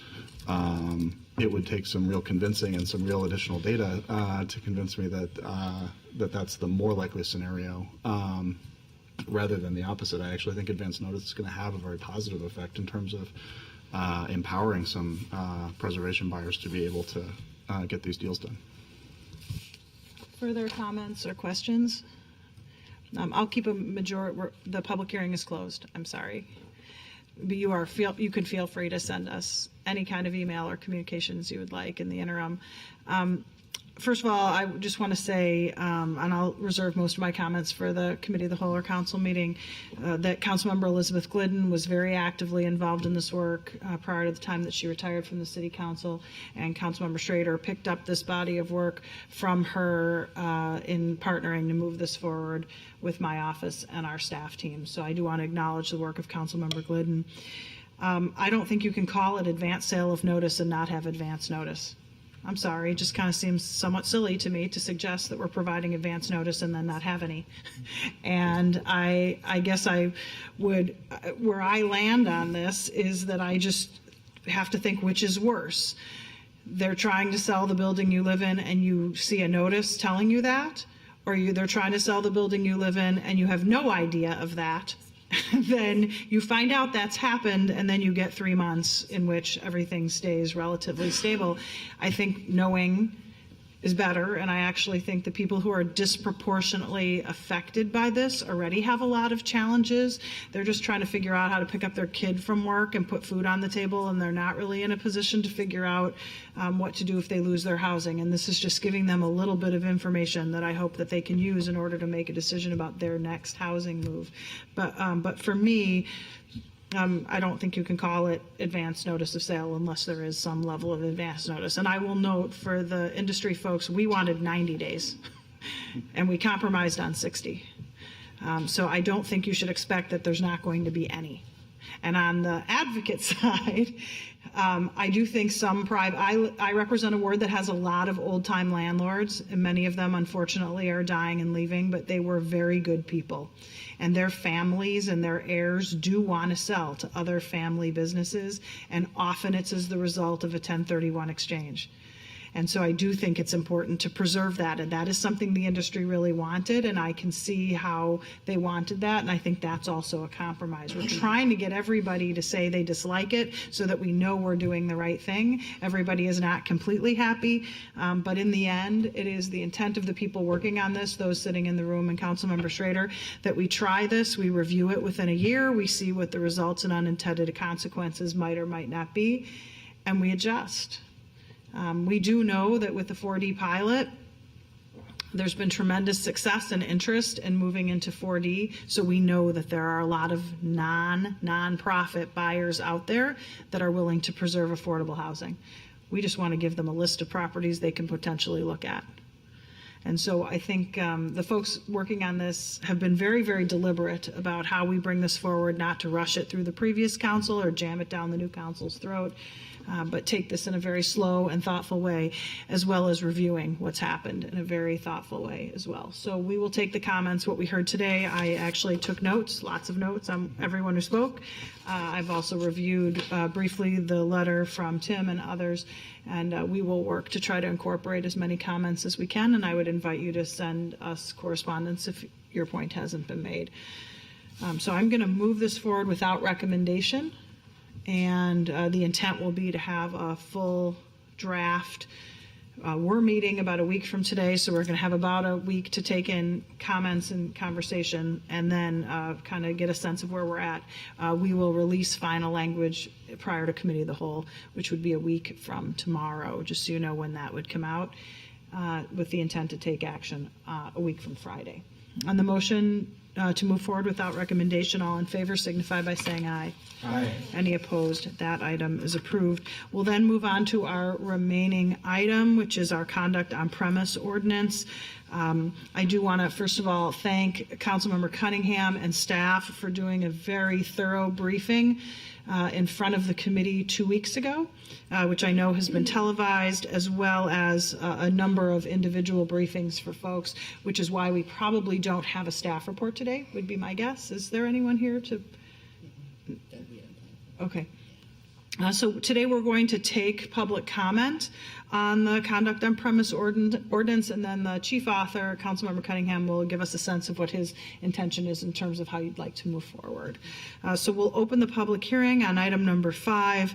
S6: it would take some real convincing and some real additional data to convince me that that's the more likely scenario. Rather than the opposite. I actually think advance notice is going to have a very positive effect in terms of empowering some preservation buyers to be able to get these deals done.
S1: Further comments or questions? I'll keep the public hearing is closed. I'm sorry. But you can feel free to send us any kind of email or communications you would like in the interim. First of all, I just want to say, and I'll reserve most of my comments for the committee of the whole or council meeting, that Councilmember Elizabeth Glidden was very actively involved in this work prior to the time that she retired from the city council, and Councilmember Schrader picked up this body of work from her in partnering to move this forward with my office and our staff team. So I do want to acknowledge the work of Councilmember Glidden. I don't think you can call it advance sale of notice and not have advance notice. I'm sorry, it just kind of seems somewhat silly to me to suggest that we're providing advance notice and then not have any. And I guess where I land on this is that I just have to think which is worse. They're trying to sell the building you live in and you see a notice telling you that, or they're trying to sell the building you live in and you have no idea of that. Then you find out that's happened, and then you get 3 months in which everything stays relatively stable. I think knowing is better, and I actually think the people who are disproportionately affected by this already have a lot of challenges. They're just trying to figure out how to pick up their kid from work and put food on the table, and they're not really in a position to figure out what to do if they lose their housing. And this is just giving them a little bit of information that I hope that they can use in order to make a decision about their next housing move. But for me, I don't think you can call it advance notice of sale unless there is some level of advance notice. And I will note for the industry folks, we wanted 90 days and we compromised on 60. So I don't think you should expect that there's not going to be any. And on the advocate side, I do think some I represent a ward that has a lot of old-time landlords, and many of them, unfortunately, are dying and leaving, but they were very good people. And their families and their heirs do want to sell to other family businesses, and often it's as the result of a 1031 exchange. And so I do think it's important to preserve that, and that is something the industry really wanted, and I can see how they wanted that, and I think that's also a compromise. We're trying to get everybody to say they dislike it so that we know we're doing the right thing. Everybody is not completely happy, but in the end, it is the intent of the people working on this, those sitting in the room and Councilmember Schrader, that we try this, we review it within a year, we see what the results and unintended consequences might or might not be, and we adjust. We do know that with the 4D pilot, there's been tremendous success and interest in moving into 4D, so we know that there are a lot of non-profit buyers out there that are willing to preserve affordable housing. We just want to give them a list of properties they can potentially look at. And so I think the folks working on this have been very, very deliberate about how we bring this forward, not to rush it through the previous council or jam it down the new council's throat, but take this in a very slow and thoughtful way, as well as reviewing what's happened in a very thoughtful way as well. So we will take the comments, what we heard today. I actually took notes, lots of notes on everyone who spoke. I've also reviewed briefly the letter from Tim and others, and we will work to try to incorporate as many comments as we can, and I would invite you to send us correspondence if your point hasn't been made. So I'm going to move this forward without recommendation, and the intent will be to have a full draft. We're meeting about a week from today, so we're going to have about a week to take in comments and conversation, and then kind of get a sense of where we're at. We will release final language prior to committee of the whole, which would be a week from tomorrow, just so you know when that would come out, with the intent to take action a week from Friday. On the motion to move forward without recommendation, all in favor signify by saying aye.
S4: Aye.
S1: Any opposed? That item is approved. We'll then move on to our remaining item, which is our conduct on premise ordinance. I do want to, first of all, thank Councilmember Cunningham and staff for doing a very thorough briefing in front of the committee 2 weeks ago, which I know has been televised, as well as a number of individual briefings for folks, which is why we probably don't have a staff report today, would be my guess. Is there anyone here to? Okay. So today we're going to take public comment on the conduct on premise ordinance, and then the chief author, Councilmember Cunningham, will give us a sense of what his intention is in terms of how you'd like to move forward. So we'll open the public hearing on item number 5,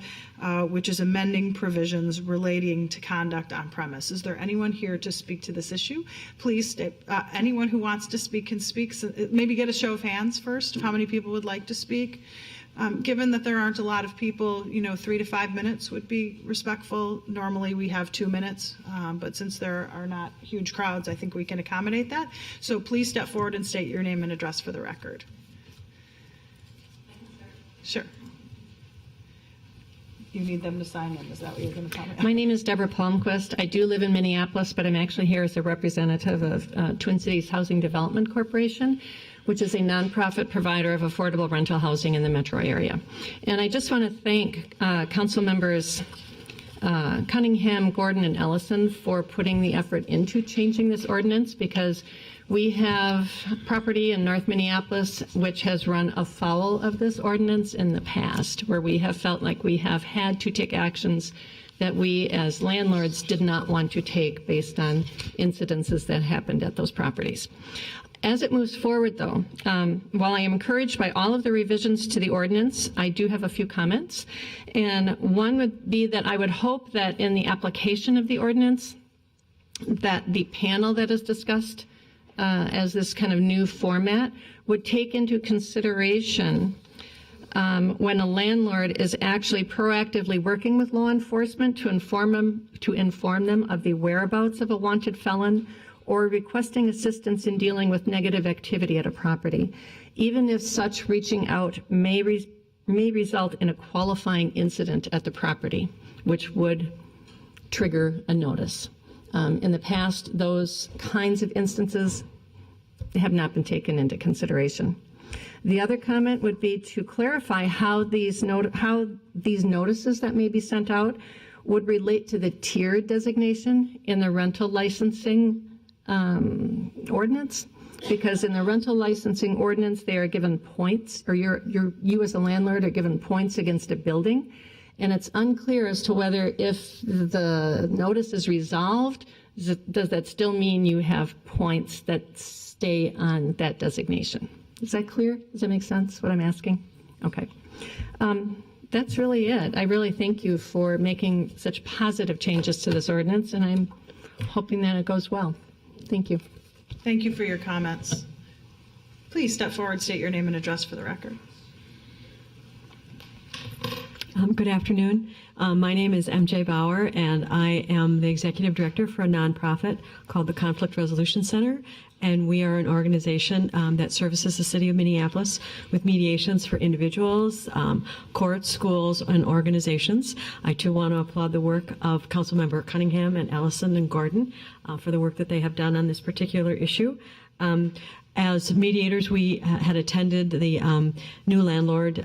S1: which is amending provisions relating to conduct on premise. Is there anyone here to speak to this issue? Please, anyone who wants to speak can speak. So maybe get a show of hands first of how many people would like to speak. Given that there aren't a lot of people, 3 to 5 minutes would be respectful. Normally we have 2 minutes, but since there are not huge crowds, I think we can accommodate that. So please step forward and state your name and address for the record. Sure. You need them to sign in. Is that what you're going to tell me?
S13: My name is Deborah Palmquist. I do live in Minneapolis, but I'm actually here as a representative of Twin Cities Housing Development Corporation, which is a nonprofit provider of affordable rental housing in the metro area. And I just want to thank council members Cunningham, Gordon, and Ellison for putting the effort into changing this ordinance, because we have property in North Minneapolis which has run afoul of this ordinance in the past, where we have felt like we have had to take actions that we as landlords did not want to take based on incidences that happened at those properties. As it moves forward, though, while I am encouraged by all of the revisions to the ordinance, I do have a few comments. And one would be that I would hope that in the application of the ordinance, that the panel that is discussed as this kind of new format would take into consideration when a landlord is actually proactively working with law enforcement to inform them of the whereabouts of a wanted felon, or requesting assistance in dealing with negative activity at a property, even if such reaching out may result in a qualifying incident at the property, which would trigger a notice. In the past, those kinds of instances have not been taken into consideration. The other comment would be to clarify how these notices that may be sent out would relate to the tier designation in the rental licensing ordinance, because in the rental licensing ordinance they are given points, or you as a landlord are given points against a building, and it's unclear as to whether, if the notice is resolved, does that still mean you have points that stay on that designation? Is that clear? Does that make sense, what I'm asking? Okay. That's really it. I really thank you for making such positive changes to this ordinance, and I'm hoping that it goes well. Thank you.
S1: Thank you for your comments. Please step forward, state your name and address for the record.
S14: Good afternoon. My name is MJ Bauer, and I am the executive director for a nonprofit called the Conflict Resolution Center. And we are an organization that services the city of Minneapolis with mediations for individuals, courts, schools, and organizations. I too want to applaud the work of Councilmember Cunningham and Ellison and Gordon for the work that they have done on this particular issue. As mediators, we had attended the new landlord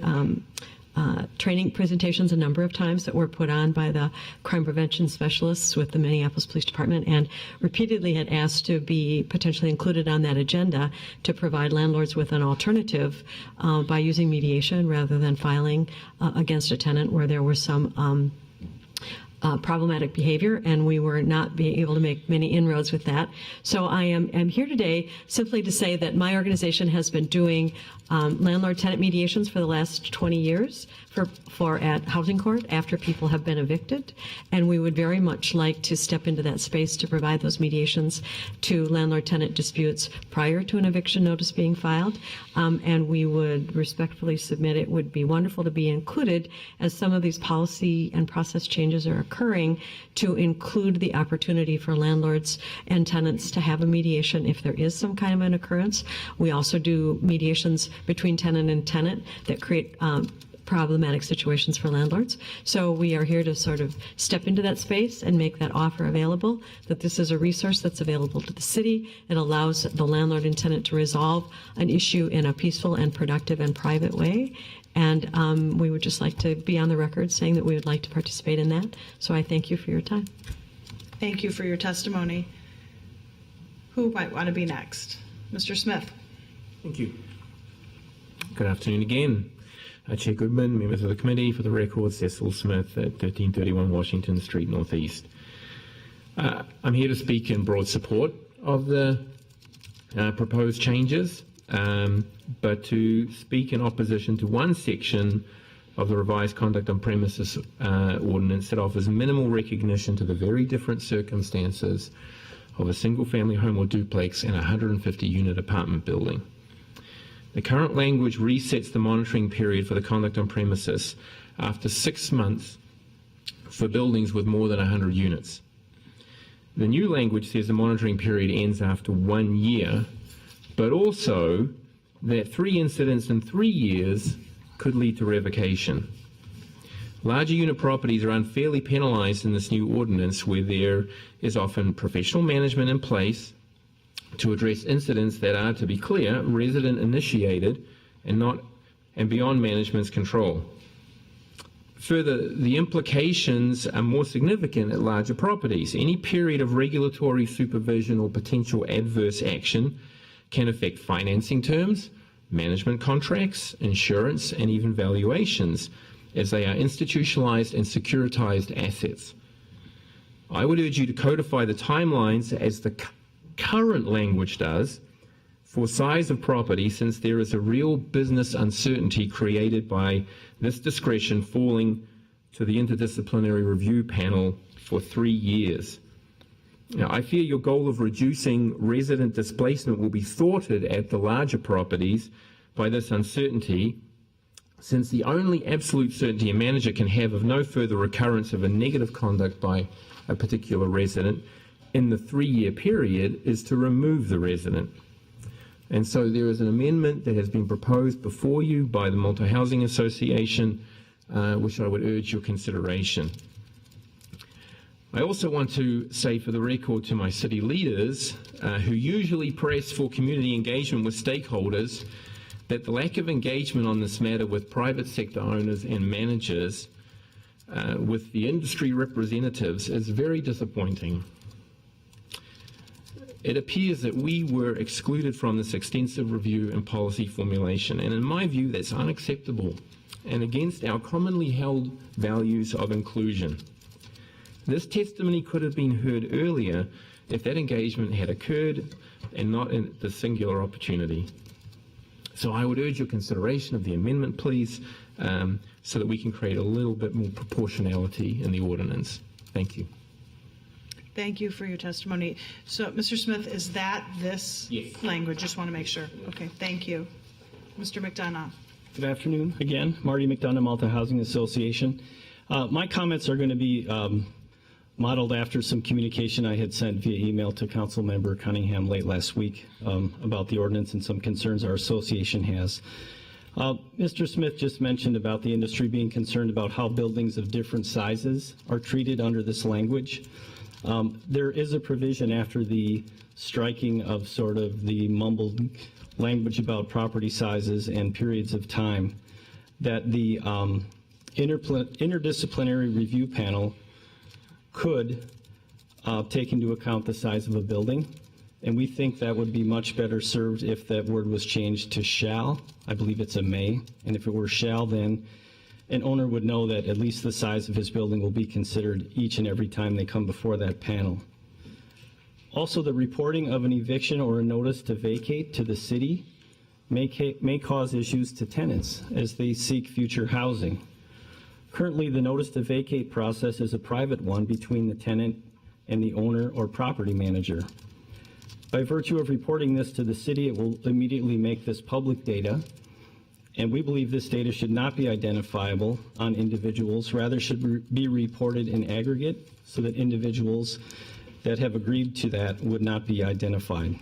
S14: training presentations a number of times that were put on by the crime prevention specialists with the Minneapolis Police Department, and repeatedly had asked to be potentially included on that agenda to provide landlords with an alternative by using mediation rather than filing against a tenant where there was some problematic behavior, and we were not being able to make many inroads with that. So I am here today simply to say that my organization has been doing landlord-tenant mediations for the last 20 years for at housing court after people have been evicted, and we would very much like to step into that space to provide those mediations to landlord-tenant disputes prior to an eviction notice being filed, and we would respectfully submit it would be wonderful to be included as some of these policy and process changes are occurring to include the opportunity for landlords and tenants to have a mediation if there is some kind of an occurrence. We also do mediations between tenant and tenant that create problematic situations for landlords. So we are here to sort of step into that space and make that offer available, that this is a resource that's available to the city. It allows the landlord and tenant to resolve an issue in a peaceful and productive and private way. And we would just like to be on the record saying that we would like to participate in that. So I thank you for your time.
S1: Thank you for your testimony. Who might want to be next? Mr. Smith.
S11: Thank you. Good afternoon again. Chair Goodman, members of the committee, for the record, Cecil Smith at 1331 Washington Street Northeast. I'm here to speak in broad support of the proposed changes, but to speak in opposition to one section of the revised conduct on premises ordinance that offers minimal recognition to the very different circumstances of a single-family home or duplex in a 150-unit apartment building. The current language resets the monitoring period for the conduct on premises after 6 months for buildings with more than 100 units. The new language says the monitoring period ends after 1 year, but also that 3 incidents in 3 years could lead to revocation. Larger unit properties are unfairly penalized in this new ordinance, where there is often professional management in place to address incidents that are, to be clear, resident initiated and beyond management's control. Further, the implications are more significant at larger properties. Any period of regulatory supervision or potential adverse action can affect financing terms, management contracts, insurance, and even valuations, as they are institutionalized and securitized assets. I would urge you to codify the timelines as the current language does for size of property, since there is a real business uncertainty created by this discretion falling to the interdisciplinary review panel for 3 years. Now, I fear your goal of reducing resident displacement will be thwarted at the larger properties by this uncertainty, since the only absolute certainty a manager can have of no further recurrence of a negative conduct by a particular resident in the 3-year period is to remove the resident. And so there is an amendment that has been proposed before you by the Multi-Housing Association, which I would urge your consideration. I also want to say for the record to my city leaders, who usually press for community engagement with stakeholders, that the lack of engagement on this matter with private sector owners and managers, with the industry representatives, is very disappointing. It appears that we were excluded from this extensive review and policy formulation, and in my view, that's unacceptable and against our commonly held values of inclusion. This testimony could have been heard earlier if that engagement had occurred and not in the singular opportunity. So I would urge your consideration of the amendment, please, so that we can create a little bit more proportionality in the ordinance. Thank you.
S1: Thank you for your testimony. So, Mr. Smith, is that this language? Just want to make sure. Okay, thank you. Mr. McDonough.
S12: Good afternoon again. Marty McDonough, Multi-Housing Association. My comments are going to be modeled after some communication I had sent via email to Council Member Cunningham late last week about the ordinance and some concerns our association has. Mr. Smith just mentioned about the industry being concerned about how buildings of different sizes are treated under this language. There is a provision after the striking of sort of the mumbled language about property sizes and periods of time that the interdisciplinary review panel could take into account the size of a building. And we think that would be much better served if that word was changed to shall. I believe it's a may. And if it were shall, then an owner would know that at least the size of his building will be considered each and every time they come before that panel. Also, the reporting of an eviction or a notice to vacate to the city may cause issues to tenants as they seek future housing. Currently, the notice to vacate process is a private one between the tenant and the owner or property manager. By virtue of reporting this to the city, it will immediately make this public data, and we believe this data should not be identifiable on individuals, rather should be reported in aggregate so that individuals that have agreed to that would not be identified.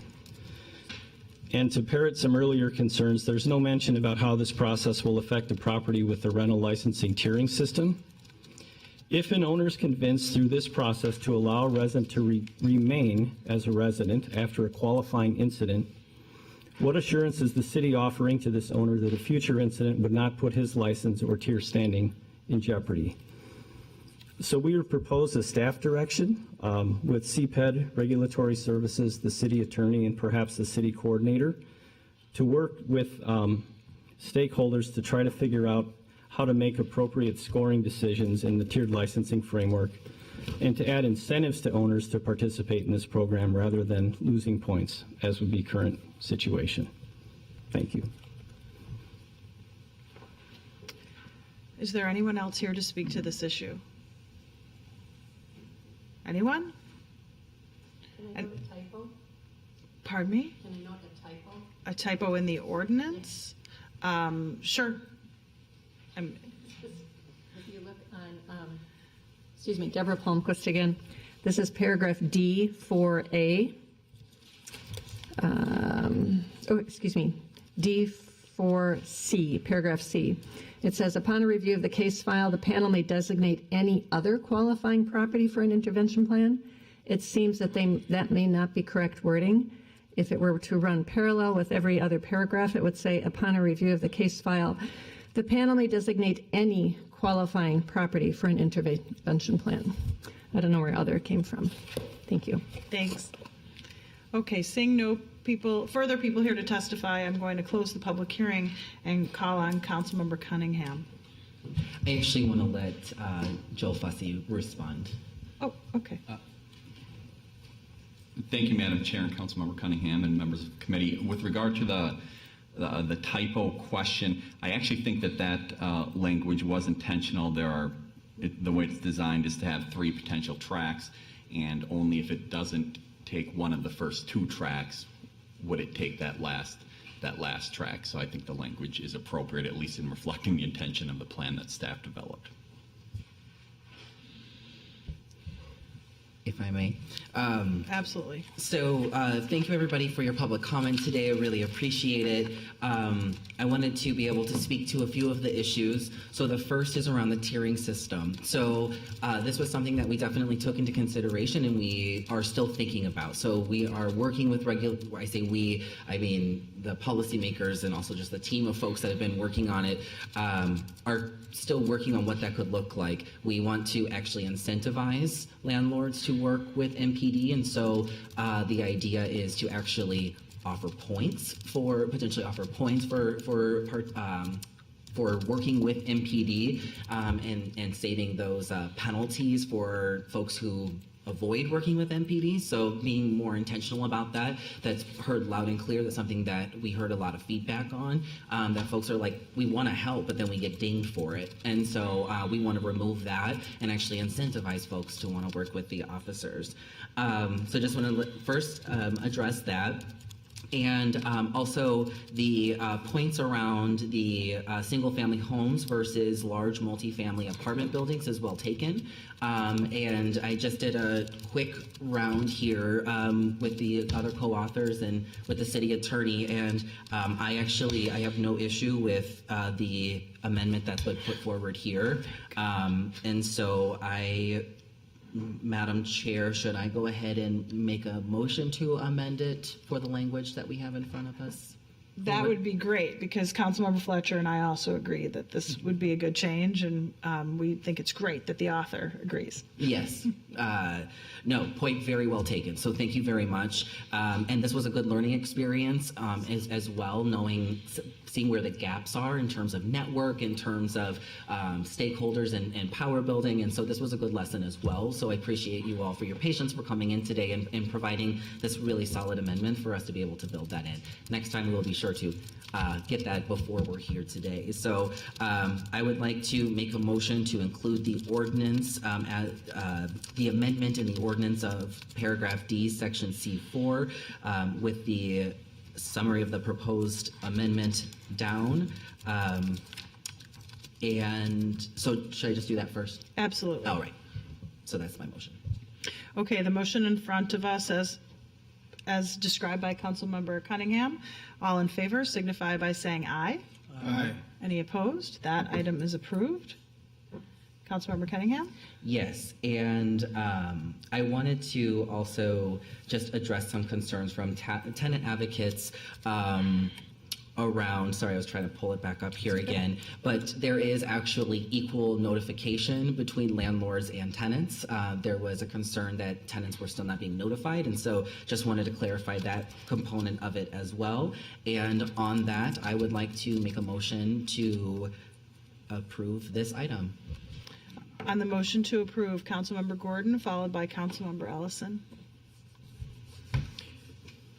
S12: And to parrot some earlier concerns, there's no mention about how this process will affect a property with the rental licensing tiering system. If an owner is convinced through this process to allow a resident to remain as a resident after a qualifying incident, what assurance is the city offering to this owner that a future incident would not put his license or tier standing in jeopardy? So we would propose a staff direction with CPED, Regulatory Services, the city attorney, and perhaps the city coordinator to work with stakeholders to try to figure out how to make appropriate scoring decisions in the tiered licensing framework, and to add incentives to owners to participate in this program rather than losing points, as would be current situation. Thank you.
S1: Is there anyone else here to speak to this issue? Anyone?
S3: Can I note a typo?
S1: Pardon me?
S3: Can I note a typo?
S1: A typo in the ordinance? Sure.
S13: If you look on, excuse me, Deborah Palmquist again. This is paragraph D 4A. D 4C, paragraph C. It says, upon a review of the case file, the panel may designate any other qualifying property for an intervention plan. It seems that that may not be correct wording. If it were to run parallel with every other paragraph, it would say, upon a review of the case file, the panel may designate any qualifying property for an intervention plan. I don't know where other came from. Thank you.
S1: Thanks. Okay, seeing no further people here to testify, I'm going to close the public hearing and call on Councilmember Cunningham.
S15: I actually want to let Joe Fussy respond.
S1: Oh, okay.
S16: Thank you, Madam Chair and Councilmember Cunningham and members of the committee. With regard to the typo question, I actually think that language was intentional. The way it's designed is to have 3 potential tracks, and only if it doesn't take one of the first 2 tracks would it take that last track. So I think the language is appropriate, at least in reflecting the intention of the plan that staff developed.
S15: If I may.
S1: Absolutely.
S15: So thank you, everybody, for your public comment today. I really appreciate it. I wanted to be able to speak to a few of the issues. So the first is around the tiering system. So this was something that we definitely took into consideration and we are still thinking about. So we are working with I say we, I mean the policymakers and also just the team of folks that have been working on it are still working on what that could look like. We want to actually incentivize landlords to work with MPD, and so the idea is to actually potentially offer points for working with MPD and saving those penalties for folks who avoid working with MPD. So being more intentional about that, that's heard loud and clear. That's something that we heard a lot of feedback on, that folks are like, we want to help, but then we get dinged for it. And so we want to remove that and actually incentivize folks to want to work with the officers. So just want to first address that. And also the points around the single-family homes versus large multifamily apartment buildings is well taken. And I just did a quick round here with the other co-authors and with the city attorney, and I have no issue with the amendment that's been put forward here. And so Madam Chair, should I go ahead and make a motion to amend it for the language that we have in front of us?
S1: That would be great, because Councilmember Fletcher and I also agree that this would be a good change, and we think it's great that the author agrees.
S15: Yes. No, point very well taken. So thank you very much. And this was a good learning experience as well, seeing where the gaps are in terms of network, in terms of stakeholders and power building. And so this was a good lesson as well. So I appreciate you all for your patience for coming in today and providing this really solid amendment for us to be able to build that in. Next time we will be sure to get that before we're here today. So I would like to make a motion to include the ordinance, the amendment in the ordinance of paragraph D, section C4, with the summary of the proposed amendment down. And so should I just do that first?
S1: Absolutely.
S15: All right. So that's my motion.
S1: Okay, the motion in front of us as described by Councilmember Cunningham. All in favor signify by saying aye.
S4: Aye.
S1: Any opposed? That item is approved. Councilmember Cunningham?
S15: Yes, and I wanted to also just address some concerns from tenant advocates around, sorry, I was trying to pull it back up here again, but there is actually equal notification between landlords and tenants. There was a concern that tenants were still not being notified, and so just wanted to clarify that component of it as well. And on that, I would like to make a motion to approve this item.
S1: On the motion to approve, Councilmember Gordon, followed by Councilmember Ellison.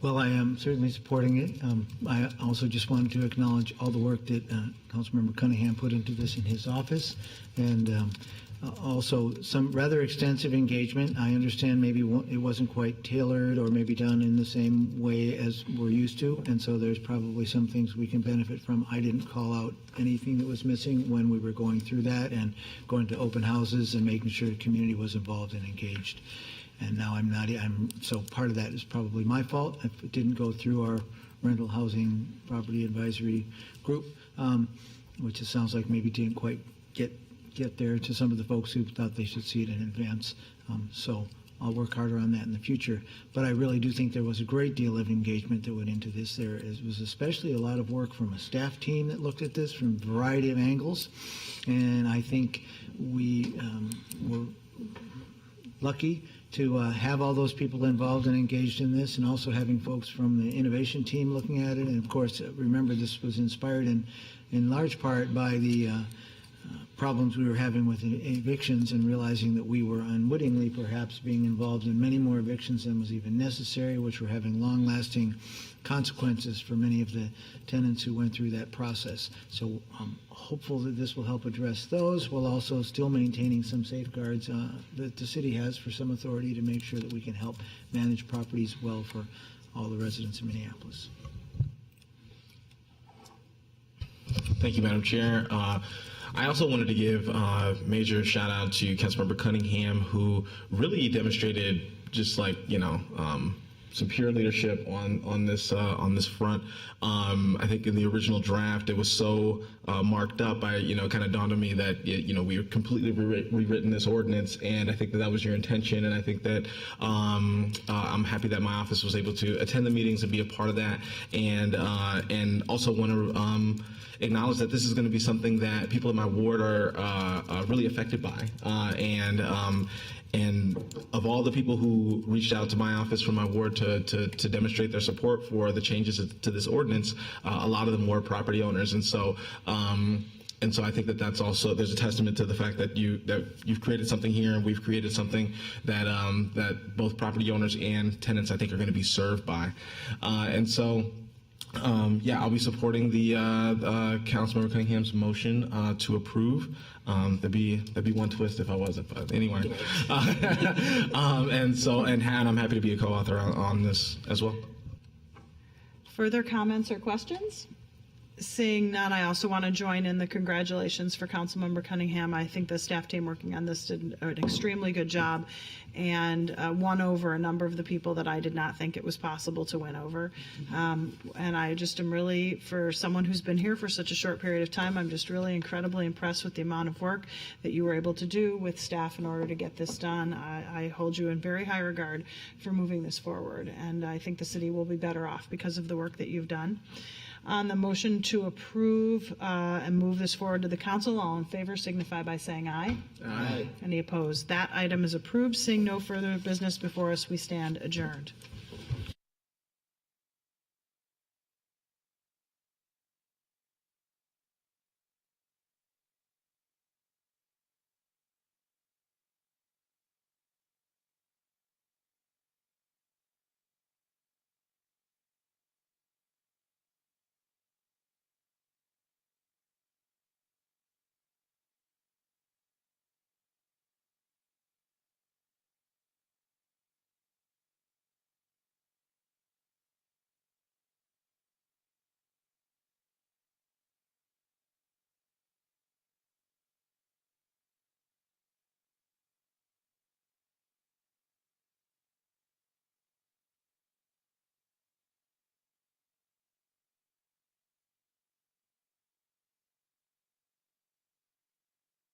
S8: Well, I am certainly supporting it. I also just wanted to acknowledge all the work that Councilmember Cunningham put into this in his office, and also some rather extensive engagement. I understand maybe it wasn't quite tailored or maybe done in the same way as we're used to, and so there's probably some things we can benefit from. I didn't call out anything that was missing when we were going through that and going to open houses and making sure the community was involved and engaged. And now so part of that is probably my fault if it didn't go through our rental housing property advisory group, which it sounds like maybe didn't quite get there to some of the folks who thought they should see it in advance. So I'll work harder on that in the future. But I really do think there was a great deal of engagement that went into this. There was especially a lot of work from a staff team that looked at this from a variety of angles. And I think we were lucky to have all those people involved and engaged in this, and also having folks from the innovation team looking at it. And of course, remember, this was inspired in large part by the problems we were having with evictions, and realizing that we were unwittingly perhaps being involved in many more evictions than was even necessary, which were having long-lasting consequences for many of the tenants who went through that process. So I'm hopeful that this will help address those, while also still maintaining some safeguards that the city has for some authority to make sure that we can help manage properties well for all the residents of Minneapolis.
S4: Thank you, Madam Chair. I also wanted to give a major shout out to Councilmember Cunningham, who really demonstrated just some pure leadership on this front. I think in the original draft, it was so marked up. Kind of dawned on me that we have completely rewritten this ordinance, and I think that was your intention. And I think that I'm happy that my office was able to attend the meetings and be a part of that, and also want to acknowledge that this is going to be something that people in my ward are really affected by, and of all the people who reached out to my office from my ward to demonstrate their support for the changes to this ordinance, a lot of them were property owners, and so I think that's also, there's a testament to the fact that you've created something here, and we've created something that both property owners and tenants, I think, are going to be served by, and so. I'll be supporting the Councilmember Cunningham's motion to approve. That'd be one twist if I wasn't, but anyway. And I'm happy to be a co-author on this as well.
S1: Further comments or questions? Seeing none, I also want to join in the congratulations for Councilmember Cunningham. I think the staff team working on this did an extremely good job, and won over a number of the people that I did not think it was possible to win over. And I just am really, for someone who's been here for such a short period of time, I'm just really incredibly impressed with the amount of work that you were able to do with staff in order to get this done. I hold you in very high regard for moving this forward, and I think the city will be better off because of the work that you've done. On the motion to approve and move this forward to the council, all in favor signify by saying aye.
S4: Aye.
S1: Any opposed? That item is approved. Seeing no further business before us, we stand adjourned.